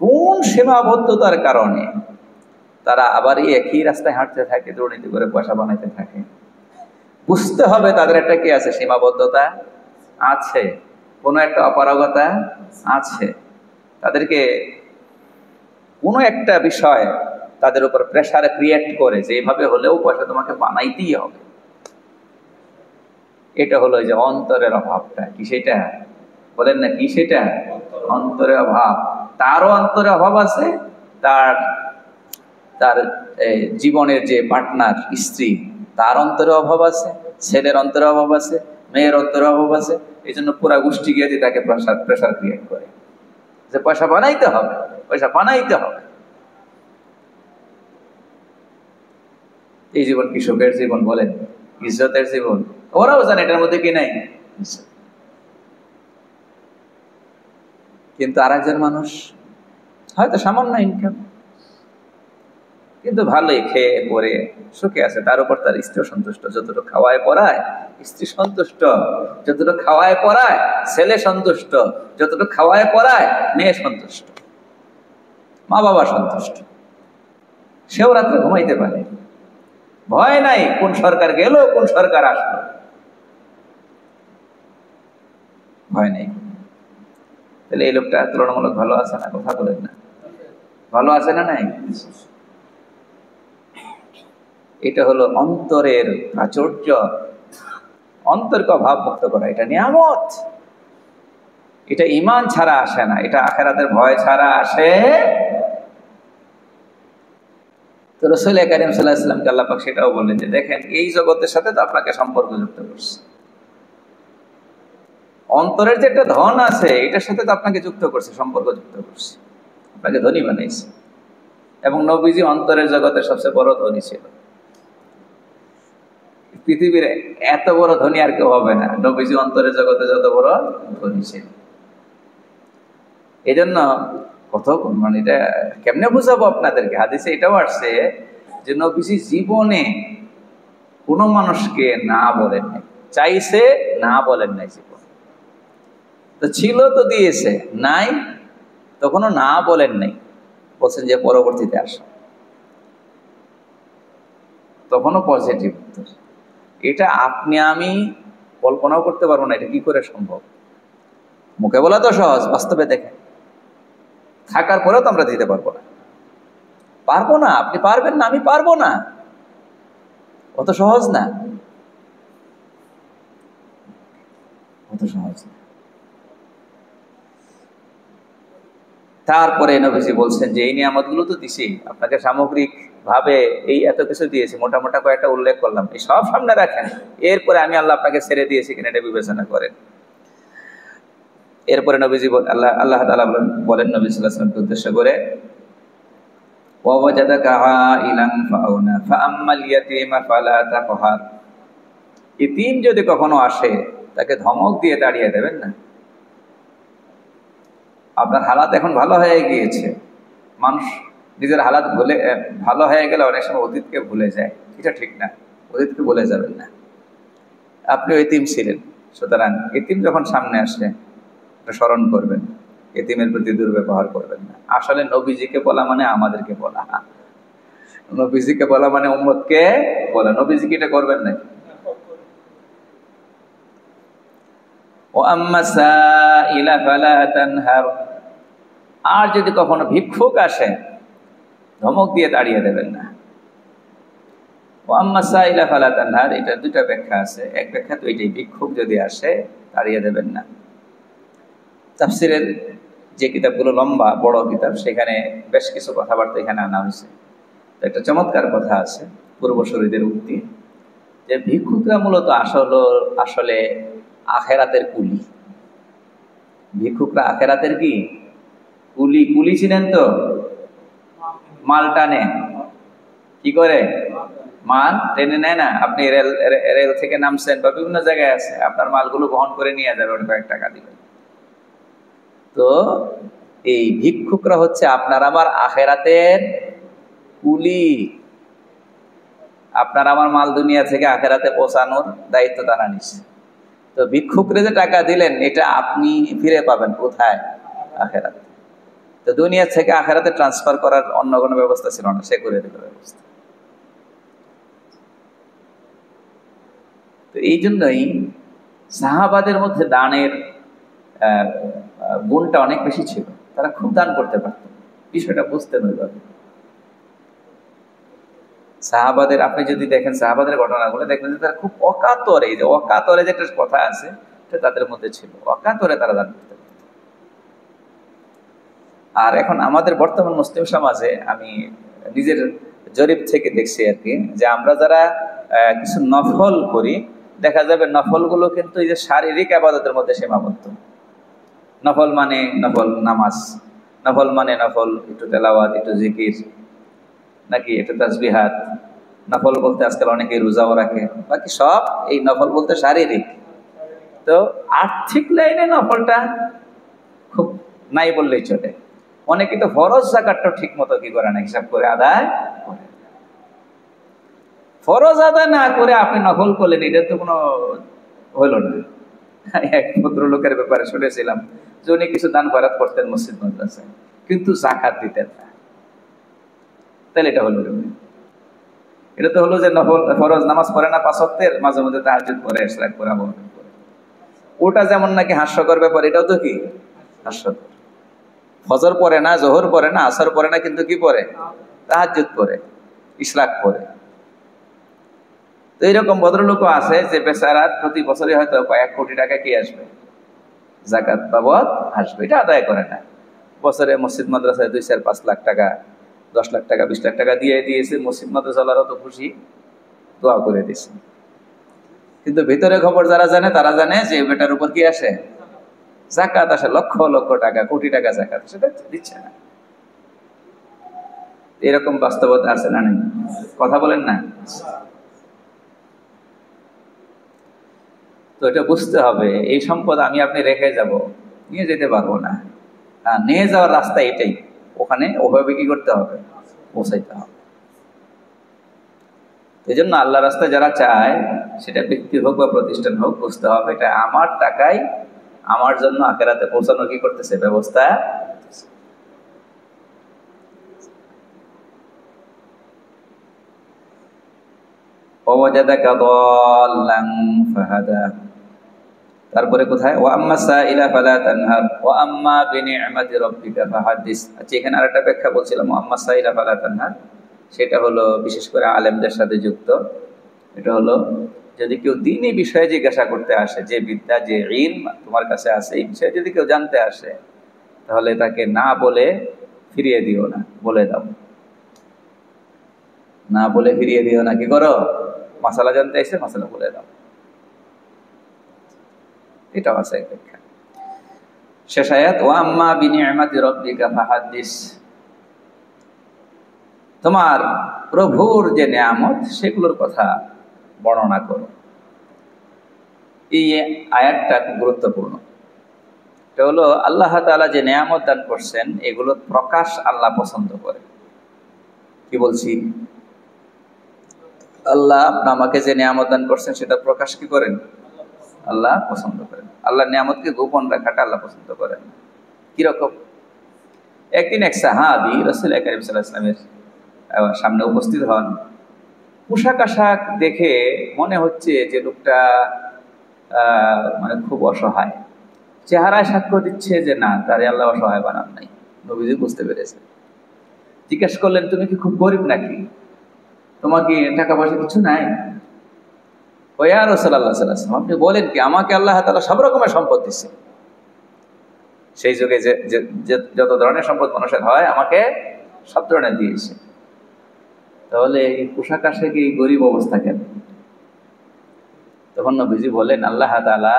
কোন সীমাবদ্ধতার কারণে তারা আবার এই একই রাস্তায় হাঁটতে থাকে, দুর্নীতি করে পয়সা বানাইতে থাকে? বুঝতে হবে তাদের একটা কি আছে, সীমাবদ্ধতা আছে, কোনো একটা অপারগতা আছে। তাদেরকে কোনো একটা বিষয় তাদের উপর প্রেসার ক্রিয়েট করে যে এইভাবে হলেও পয়সা তোমাকে বানাইতেই হবে। এটা হলো যে অন্তরের অভাবটা। কি সেটা বলেন না? কি সেটা? অন্তরের অভাব। তারও অন্তরে অভাব আছে, তার জীবনের যে পার্টনার, স্ত্রী, তার অন্তরে অভাব আছে, ছেলের অন্তরে অভাব আছে, মেয়ের অন্তরে অভাব আছে। এই জন্য পুরা গোষ্ঠী গিয়ে তাকে প্রেসার ক্রিয়েট করে যে পয়সা বানাইতে হবে, পয়সা বানাইতে হবে। এই জীবন কি সুখের জীবন বলেন? ইজ্জতের জীবন? ওরাও জানে এটার মধ্যে কি নাই। কিন্তু আর একজন মানুষ হয়তো সামান্য ইনকাম, কিন্তু ভালোই খেয়ে পরে সুখে আছে, তার উপর তার স্ত্রী সন্তুষ্ট, যতটুকু খাওয়ায় পড়ায় স্ত্রী সন্তুষ্ট, যতটুকু খাওয়ায় পড়ায় ছেলে সন্তুষ্ট, যতটুকু খাওয়ায় পড়ায় মেয়ে সন্তুষ্ট, মা বাবা সন্তুষ্ট, সেও রাত্রে ঘুমাইতে পারে, ভয় নাই কোন সরকার গেল কোন সরকার আসলো, ভয় নেই। তাহলে এই লোকটা তুলনামূলক ভালো আছে না? কথা বলেন না, ভালো আছে না নাই? এটা হলো অন্তরের প্রাচুর্য, অন্তরকে ভাব মুক্ত করা। এটা নিয়ামত, এটা ঈমান ছাড়া আসে না, এটা আখিরাতের ভয় ছাড়া আসে। তো রাসূল কারীম সাল্লাল্লাহু আলাইহি ওয়াসাল্লামকে আল্লাহ পাক সেটাও বললেন যে দেখেন এই জগতের সাথে তো আপনাকে সম্পর্কযুক্ত করছে, অন্তরের যে একটা ধন আছে এটার সাথে তো আপনাকে যুক্ত করছে, সম্পর্কযুক্ত করছে, আপনাকে ধনী বানাইছে। এবং নবীজি অন্তরের জগতে সবচেয়ে বড় ধনী ছিল। পৃথিবীর এত বড় ধনী আর কেউ হবে না, নবীজি অন্তরের জগতে যত বড় ধনী ছিল। এই জন্য কত মানে এটা কেমনে বুঝাবো আপনাদেরকে, হাদিসে এটাও আসছে যে নবীজি জীবনে কোনো মানুষকে না বলেন নাই, চাইছে না বলেন নাই, জীবনে তো ছিল তো দিয়েছে, নাই তখনও না বলেন নাই, বলছেন যে পরবর্তীতে আসো। তখনও পজিটিভ উত্তর। এটা আপনি আমি কল্পনাও করতে পারবো না, এটা কি করে সম্ভব। মুখে বলা তো সহজ, বাস্তবে দেখেন থাকার পরেও তো আমরা দিতে পারবো না। পারবো না, আপনি পারবেন না, আমি পারবো না, অত সহজ না, অত সহজ না। তারপরে নবীজি বলছেন যে এই নিয়ামতগুলো তো দিছি আপনাকে, সামগ্রিক ভাবে এই এত কিছু দিয়েছি, মোটা মোটা কয়েকটা উল্লেখ করলাম, এই সব সামনে রাখেন, এরপরে আমি আল্লাহ আপনাকে ছেড়ে দিয়েছি কিনা এটা বিবেচনা করেন। এরপরে নবীজি আল্লাহ তাআলা বলেন নবী সাল্লাল্লাহু আলাইহি ওয়াসাল্লামকে উদ্দেশ্য করে, ওয়াওয়াজাদাকা আইলান ফাআউনা ফাআম্মাল ইয়াতীমা ফালা তাকহার। ইতিম যদি কখনো আসে তাকে ধমক দিয়ে তাড়িয়ে দেবেন না। আপনার হালাত এখন ভালো হয়ে গিয়েছে, মানুষ নিজের হালাত ভালো হয়ে গেলে অনেক সময় অতীতকে ভুলে যায়, এটা ঠিক না, অতীতকে ভুলে যাবেন না। আপনিও এতিম ছিলেন, সুতরাং এতিম যখন সামনে আসে স্মরণ করবেন, এতিমের প্রতি দুর্ব্যবহার করবেন না। আসলে নবীজিকে বলা মানে আমাদেরকে বলা, নবীজিকে বলা মানে উম্মতকে বলা। নবীজিকে এটা করবেন না। আর যদি কখনো ভিক্ষুক আসে ধমক দিয়ে তাড়িয়ে দেবেন না। এটা দুটা ব্যাখ্যা আছে, এক ব্যাখ্যা তো এটাই, ভিক্ষুক যদি আসে তাড়িয়ে দেবেন না। তাফসিরের যে কিতাবগুলো লম্বা বড় কিতাব, সেখানে বেশ কিছু কথাবার্তা এখানে আনা হয়েছে। একটা চমৎকার কথা আছে পূর্বসূরীদের উক্তি, যে ভিক্ষুকরা মূলত আসলে আখেরাতের কুলি। ভিক্ষুকরা আখেরাতের কি কুলি? কুলি ছিলেন তো, মাল টানে, কি করে মাল টেনে নেয় না। আপনি রেল থেকে নামছেন বা বিভিন্ন জায়গায় আছে, আপনার মালগুলো বহন করে নিয়ে যাবে, ওটা কয়েক টাকা দিবেন। তো এই ভিক্ষুকরা হচ্ছে আপনার আমার আখেরাতের কুলি। আপনার আমার মাল দুনিয়া থেকে আখেরাতে পৌঁছানোর দায়িত্ব তারা নিচ্ছে। তো ভিক্ষুকরে যে টাকা দিলেন এটা আপনি ফিরে পাবেন কোথায়? আখেরাতে। তো দুনিয়া থেকে আখেরাতে ট্রান্সফার করার অন্য কোনো ব্যবস্থা ছিল না, সে করে দিল ব্যবস্থা। তো এই জন্যই সাহাবাদের মধ্যে দানের গুণটা অনেক বেশি ছিল, তারা খুব দান করতে পারত, বিষয়টা বুঝতেন ওইভাবে। সাহাবাদের আপনি যদি দেখেন সাহাবাদের ঘটনাগুলো, দেখবেন যে তারা খুব অকাতরে, এই যে অকাতরে যে একটা কথা আছে সেটা তাদের মধ্যে ছিল, অকাতরে তারা দান করতে পারত। আর এখন আমাদের বর্তমান মুসলিম সমাজে আমি নিজের জরিপ থেকে দেখছি আর কি, যে আমরা যারা কিছু নফল করি, দেখা যাবে নফলগুলো কিন্তু এই যে শারীরিক আবাদতের মধ্যে সীমাবদ্ধ। নফল মানে নফল নামাজ, নফল মানে নফল একটু তেলাওয়াত, একটু জিকির, নাকি একটু তাসবিহাত। নফল বলতে আজকাল অনেকে রোজাও রাখে, বাকি সব এই নফল বলতে শারীরিক। তো আর্থিক লাইনে নফলটা খুব নাই বললেই চলে। অনেকে তো ফরজ যাকাতটা ঠিক মতো কি করে না, হিসাব করে আদায় করে। ফরজ আদায় না করে আপনি নফল করলেন, এটা তো কোনো হইল না। এক ভদ্রলোকের ব্যাপারে শুনেছিলাম যে উনি কিছু দান খয়রাত করতেন মসজিদ মাদ্রাসায়, কিন্তু যাকাত দিতেন না। তাহলে এটা হলো, এটা তো হলো যে নফল ফরজ নামাজ পড়ে না, 5 ওয়াক্তের, মাঝে মধ্যে তাহাজ্জুদ পড়ে, ইশরাক করে, আমল করে। ওটা যেমন নাকি হাস্যকর ব্যাপার, এটাও তো কি হাস্যকর। ফজর পড়ে না, জোহর পড়ে না, আসর পড়ে না, কিন্তু কি পড়ে? তাহাজ্জুদ পড়ে, ইশরাক পড়ে। তো এইরকম ভদ্রলোকও আছে যে বেচারা প্রতি বছরই হয়তো কয়েক কোটি টাকা কি আসবে, যাকাত বাবদ আসবে, এটা আদায় করে না। বছরে মসজিদ মাদ্রাসায় 2-4-5 লাখ টাকা, 10 লাখ টাকা, 20 লাখ টাকা দিয়ে দিয়েছে, মসজিদ মাদ্রাসাওয়ালারাও তো খুশি, দোয়া করে দিয়েছে। কিন্তু ভিতরে খবর যারা জানে তারা জানে যে বেটার উপর কি আসে? যাকাত আসে, লক্ষ লক্ষ টাকা, কোটি টাকা যাকাত, সেটা দিচ্ছে না। এরকম বাস্তবতা আছে না নেই? কথা বলেন না। তো এটা বুঝতে হবে, এই সম্পদ আমি আপনি রেখে যাব, নিয়ে যেতে পারবো না। নিয়ে যাওয়ার রাস্তা এটাই, ওখানে ওভাবে কি করতে হবে? পৌঁছাইতে হবে। এই জন্য আল্লাহ রাস্তায় যারা চায়, সেটা ব্যক্তি হোক বা প্রতিষ্ঠান হোক, বুঝতে হবে এটা আমার টাকায় আমার জন্য আখেরাতে পৌঁছানো কি করতেছে, ব্যবস্থা। ওয়াজাদাকা দাল্লান ফাহাদা। তারপরে কোথায়? ওয়া আম্মা সাইলা ফালা তানহার ওয়া আম্মা বিনি'মাতি রাব্বিকা ফাহাদিস। আচ্ছা, এখানে আরেকটা ব্যাখ্যা বলছিলাম, ওয়া আম্মা সাইলা ফালা তানহার, সেটা হলো বিশেষ করে আলেমদের সাথে যুক্ত। এটা হলো যদি কেউ দ্বীনি বিষয়ে জিজ্ঞাসা করতে আসে, যে বিদ্যা, যে ইলম তোমার কাছে আছে, এই বিষয়ে যদি কেউ জানতে আসে, তাহলে তাকে না বলে ফিরিয়ে দিও না, বলে দাও। না বলে ফিরিয়ে দিও না, কি করো? মাসালা জানতে এসে মাসালা বলে দাও। এটাও আছে এক ব্যাখ্যা। শেষ আয়াত, ওয়া আম্মা বিনি'মাতি রাব্বিকা ফাহাদিস, তোমার প্রভুর যে নিয়ামত সেগুলোর কথা বর্ণনা করো। এই আয়াতটা খুব গুরুত্বপূর্ণ। এটা হলো আল্লাহ তাআলা যে নিয়ামত দান করছেন, এগুলো প্রকাশ আল্লাহ পছন্দ করে। কি বলছি? আল্লাহ আমাকে যে নিয়ামত দান করছেন সেটা প্রকাশ কি করেন? আল্লাহ পছন্দ করেন। আল্লাহ নিয়ামতকে গোপন রাখাটা আল্লাহ পছন্দ করেন। কিরকম? একদিন এক সাহাবী রাসূল কারীম সাল্লাল্লাহু আলাইহি ওয়াসাল্লামের সামনে উপস্থিত হন। পোশাক আশাক দেখে মনে হচ্ছে যে লোকটা মানে খুব অসহায়। চেহারায় সাক্ষ্য দিচ্ছে যে না, তারে আল্লাহ অসহায় বানান নাই। নবীজি বুঝতে পেরেছে। জিজ্ঞেস করলেন, তুমি কি খুব গরিব নাকি? তোমার কি টাকা পয়সা কিছু নাই? ও ইয়া রাসূলুল্লাহ সাল্লাল্লাহু আলাইহি ওয়াসাল্লাম, আপনি বলেন কি, আমাকে আল্লাহ তাআলা সব রকমের সম্পদ দিয়েছে। সেই যুগে যে যত ধরনের সম্পদ মানুষের হয়, আমাকে সব ধরনের দিয়েছে। তাহলে এই পোশাক আশাকে এই গরিব অবস্থা কেন? তখন নবীজি বলেন, আল্লাহ তাআলা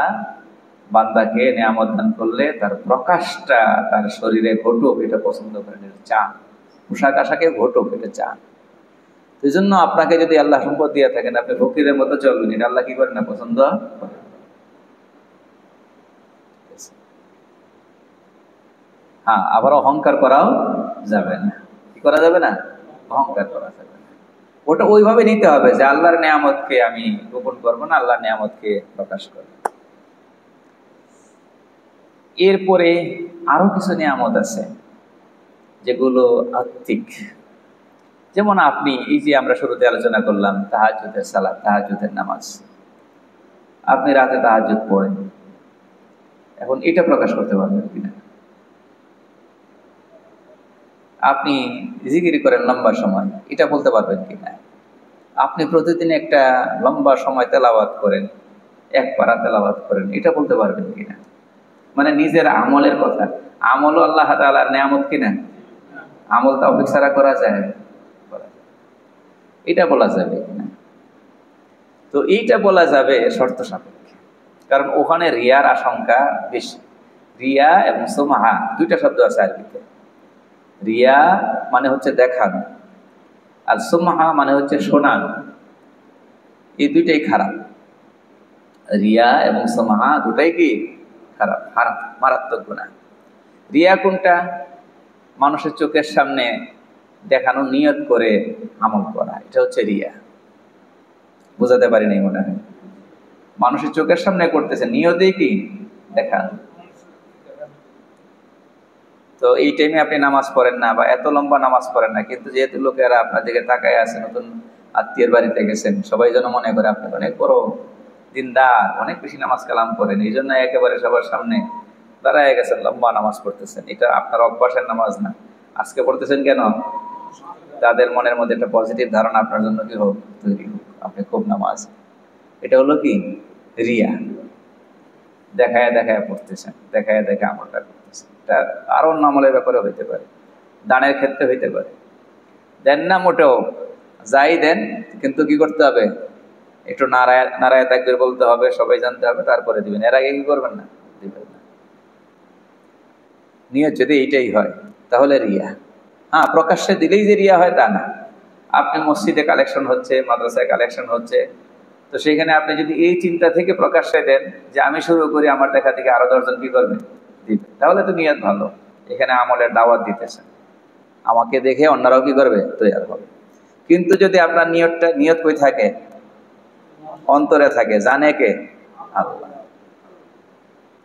বান্দাকে নিয়ামত দান করলে তার প্রকাশটা তার শরীরে ঘটুক, এটা পছন্দ করেন, এটা চান। পোশাক আশাকে ঘটুক, এটা চান। এই জন্য আপনাকে যদি আল্লাহ সম্পদ দিয়ে থাকেন, আপনি ফকিরের মতো চলবেন, এটা আল্লাহ কি করেন না? পছন্দ করেন। হ্যাঁ, আবার অহংকার করাও যাবে না। কি করা যাবে না? অহংকার করা যাবে না। ওটা ওইভাবে নিতে হবে যে আল্লাহর নিয়ামতকে আমি গোপন করবো না, আল্লাহর নিয়ামতকে প্রকাশ করবো। এরপরে আরো কিছু নিয়ামত আছে যেগুলো আত্মিক। যেমন আপনি এই যে আমরা শুরুতে আলোচনা করলাম তাহাজ্জুদের সালাত, তাহাজ্জুদের নামাজ, আপনি রাতে তাহাজ্জুদ পড়েন, এখন এটা প্রকাশ করতে পারবেন কিনা? আপনি জিকির করেন লম্বা সময়, এটা বলতে পারবেন কিনা? আপনি প্রতিদিন একটা লম্বা সময় তেলাওয়াত করেন, এক পারা তেলাওয়াত করেন, এটা বলতে পারবেন কিনা? মানে নিজের আমলের কথা। আমলও আল্লাহ তাআলার নিয়ামত কিনা? আমল তাওফিক ছাড়া করা যায়? এটা বলা যাবে কিনা? তো এইটা বলা যাবে শর্ত সাপেক্ষে, কারণ ওখানে রিয়ার আশঙ্কা বেশি। রিয়া এবং সুমআ দুইটা শব্দ আছে আরবিতে। রিয়া মানে হচ্ছে দেখানো, আর সুমআ মানে হচ্ছে শোনানো। এই দুইটাই খারাপ। রিয়া এবং সুমআ দুটাই কি খারাপ, মারাত্মক গুনাহ। রিয়া কোনটা? মানুষের চোখের সামনে দেখানো নিয়ত করে আমল করা, এটা হচ্ছে রিয়া। বুঝাতে পারি নাই মনে হয়। মানুষের চোখের সামনে করতেছে, নিয়তেই কি দেখানো। তো এই টাইমে আপনি নামাজ পড়েন না, বা এত লম্বা নামাজ পড়েন না, কিন্তু যেহেতু লোকেরা আপনার দিকে তাকায় আছে, নতুন আত্মীয়ের বাড়িতে গেছেন, সবাই যেন মনে করে আপনি অনেক বড় দিনদার, অনেক বেশি নামাজ কালাম করেন, এই জন্য একেবারে সবার সামনে দাঁড়ায় গেছেন, লম্বা নামাজ পড়তেছেন। এটা আপনার অভ্যাসের নামাজ না। আজকে পড়তেছেন কেন? তাদের মনের মধ্যে একটা পজিটিভ ধারণা আপনার জন্য কি হোক, তৈরি হোক, আপনি খুব নামাজ। এটা হলো কি রিয়া। দেখায় দেখায় পড়তেছেন, দেখায় দেখায় আমলটা করতেছেন। এটা আরো অন্য আমলের ব্যাপারে হইতে পারে, দানের ক্ষেত্রে হইতে পারে। দেন না মোটেও, যাই দেন, কিন্তু কি করতে হবে? একটু নারায় নারায় তাকবীর বলতে হবে, সবাই জানতে হবে, তারপরে দিবেন। এর আগে কি করবেন না? দিবেন না। নিয়ত যদি এইটাই হয় তাহলে রিয়া। হ্যাঁ, প্রকাশ্যে দিলেই যে রিয়া হয় তা না। আপনি মসজিদে কালেকশন হচ্ছে, মাদ্রাসায় কালেকশন হচ্ছে, তো সেখানে আপনি যদি এই চিন্তা থেকে প্রকাশ্যে দেন যে আমি শুরু করি, আমার দেখা থেকে আরো 10 জন কি করবে? দিবে, তাহলে তো নিয়ত ভালো। এখানে আমলের দাওয়াত দিতেছেন, আমাকে দেখে অন্যরাও কি করবে? তৈরি হবে। কিন্তু যদি আপনার নিয়ত কই থাকে? অন্তরে থাকে, জানে কে? আল্লাহ।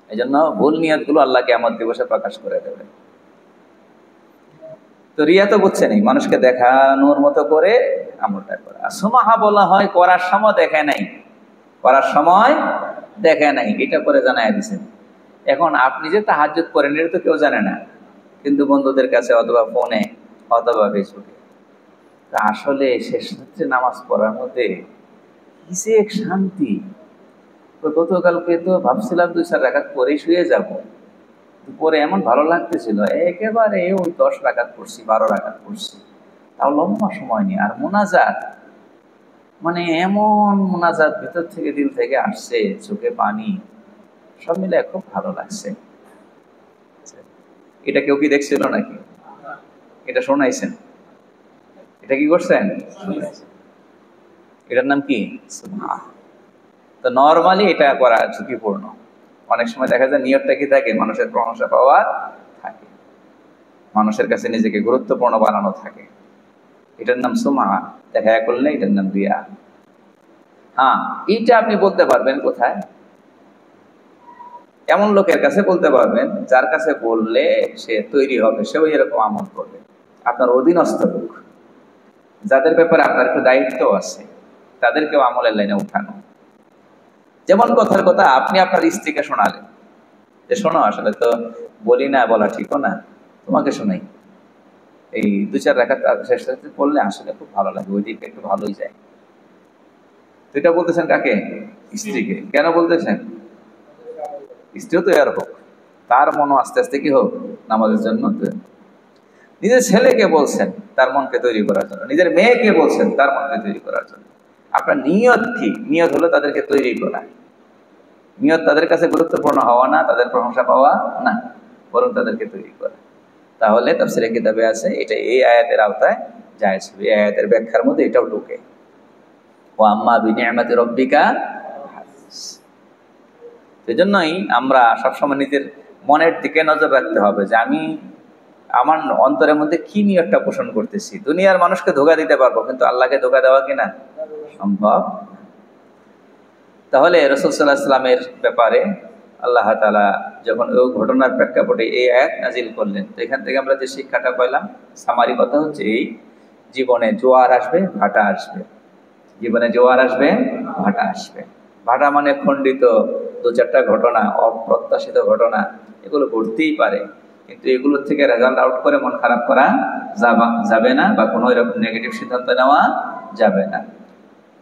এই জন্য ভুল নিয়তগুলো আল্লাহ কিয়ামত দিবসে প্রকাশ করে দেবে। তো রিয়া তো বুঝছেনই, মানুষকে দেখানোর মতো করে আমলটা করা। আর সুমাহা বলা হয় করার সময় দেখে নাই, করার সময় দেখে নাই, এটা করে জানাই দিছেন। এখন আপনি যে তাহাজ্জুদ করেন এটা তো কেউ জানে না, কিন্তু বন্ধুদের কাছে অথবা ফোনে অথবা ফেসবুকে। তা আসলে শেষ রাত্রে নামাজ পড়ার মধ্যে কি যে এক শান্তি। গতকালকে তো ভাবছিলাম 2-4 রাকাত পরেই শুয়ে যাব, পরে এমন ভালো লাগতেছিল, একেবারে ওই 10 রাকাত পড়ছি, 12 রাকাত পড়ছি, তাও লম্বা সময় নিয়ে। আর মোনাজাত, মানে এমন মোনাজাত ভিতর থেকে দিল থেকে আসছে, চোখে পানি, সব মিলে খুব ভালো লাগছে। এটা কেউ কি দেখছিল নাকি? এটা শোনাইছেন? এটা কি করছেন? এটার নাম কি? সুবহান। তো নরমালি এটা করা ঝুঁকিপূর্ণ। অনেক সময় দেখা যায় নিয়তটা কি থাকে, মানুষের প্রশংসা পাওয়ার থাকে, মানুষের কাছে নিজেকে গুরুত্বপূর্ণ বানানো থাকে। এটার নাম সুবহান। দেখা করলে এটার নাম রিয়া। হ্যাঁ, এইটা আপনি বলতে পারবেন কোথায়? এমন লোকের কাছে বলতে পারবেন যার কাছে বললে সে তৈরি হবে, সেও এরকম আমল করবে। আপনার অধীনস্থ লোক, যাদের ব্যাপারে আপনার একটু দায়িত্ব আছে, তাদেরকেও আমলের লাইনে উঠানো। যেমন কথার কথা আপনি আপনার স্ত্রীকে শোনালেন যে শোনো, আসলে তো বলি না, বলা ঠিকও না, তোমাকে শোনাই, এই 2-4 রাকাত শেষ রাতে পড়লে আসলে খুব ভালো লাগে, ওই দিকে একটু ভালোই যায়। তো এটা বলতেছেন কাকে? স্ত্রীকে। কেন বলতেছেন? স্ত্রীও তো এর হোক, তার মনও আস্তে আস্তে কি হোক নামাজের জন্য। নিজের ছেলেকে বলছেন তার মনকে তৈরি করার জন্য, নিজের মেয়েকে বলছেন তার মনকে তৈরি করার জন্য। আপনার নিয়ত কি? নিয়ত হলো তাদেরকে তৈরি করা। নিয়ত তাদের কাছে গুরুত্বপূর্ণ হওয়া না, তাদের প্রশংসা পাওয়া না, বরং তাদেরকে তৈরি করা। তাহলে তাফসীরে কিতাবে আছে এটা এই আয়াতের আওতায় জায়েজ হবে। এই আয়াতের ব্যাখ্যার মধ্যে এটাও ঢোকে। ওয়া আম্মা বিনিআমাতি রাব্বিকা হাদিস। সেজন্যই আমরা সবসময় নিজের মনের দিকে নজর রাখতে হবে যে আমি আমার অন্তরের মধ্যে কি নিয়তটা পোষণ করতেছি। দুনিয়ার মানুষকে ধোঁকা দিতে পারবো, কিন্তু আল্লাহকে ধোঁকা দেওয়া কিনা সম্ভব। তাহলে রাসূল সাল্লাল্লাহু আলাইহি ওয়াসাল্লামের ব্যাপারে আল্লাহ তাআলা যখন ওই ঘটনার প্রেক্ষাপটে এই আয়াত নাজিল করলেন, তো এখান থেকে আমরা যে শিক্ষাটা পাইলাম, সামারি কথা হচ্ছে এই, জীবনে জোয়ার আসবে, ভাটা আসবে। জীবনে জোয়ার আসবে, ভাটা আসবে। ভাটা মানে খণ্ডিত 2-4টা ঘটনা, অপ্রত্যাশিত ঘটনা, এগুলো ঘটতেই পারে, কিন্তু এগুলোর থেকে রেজাল্ট আউট করে মন খারাপ করা যাবে না, বা কোনো এরকম নেগেটিভ সিদ্ধান্ত নেওয়া যাবে না।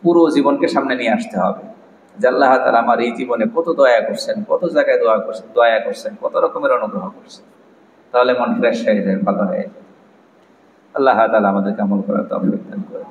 পুরো জীবনকে সামনে নিয়ে আসতে হবে যে আল্লাহ তাআলা আমার এই জীবনে কত দয়া করছেন, কত জায়গায় দয়া করছেন, কত রকমের অনুগ্রহ করছেন। তাহলে মন ফ্রেশ হয়ে যায়, ভালো হয়ে যায়। আল্লাহ তাআলা আমাদেরকে আমল করার তৌফিক দান করেন।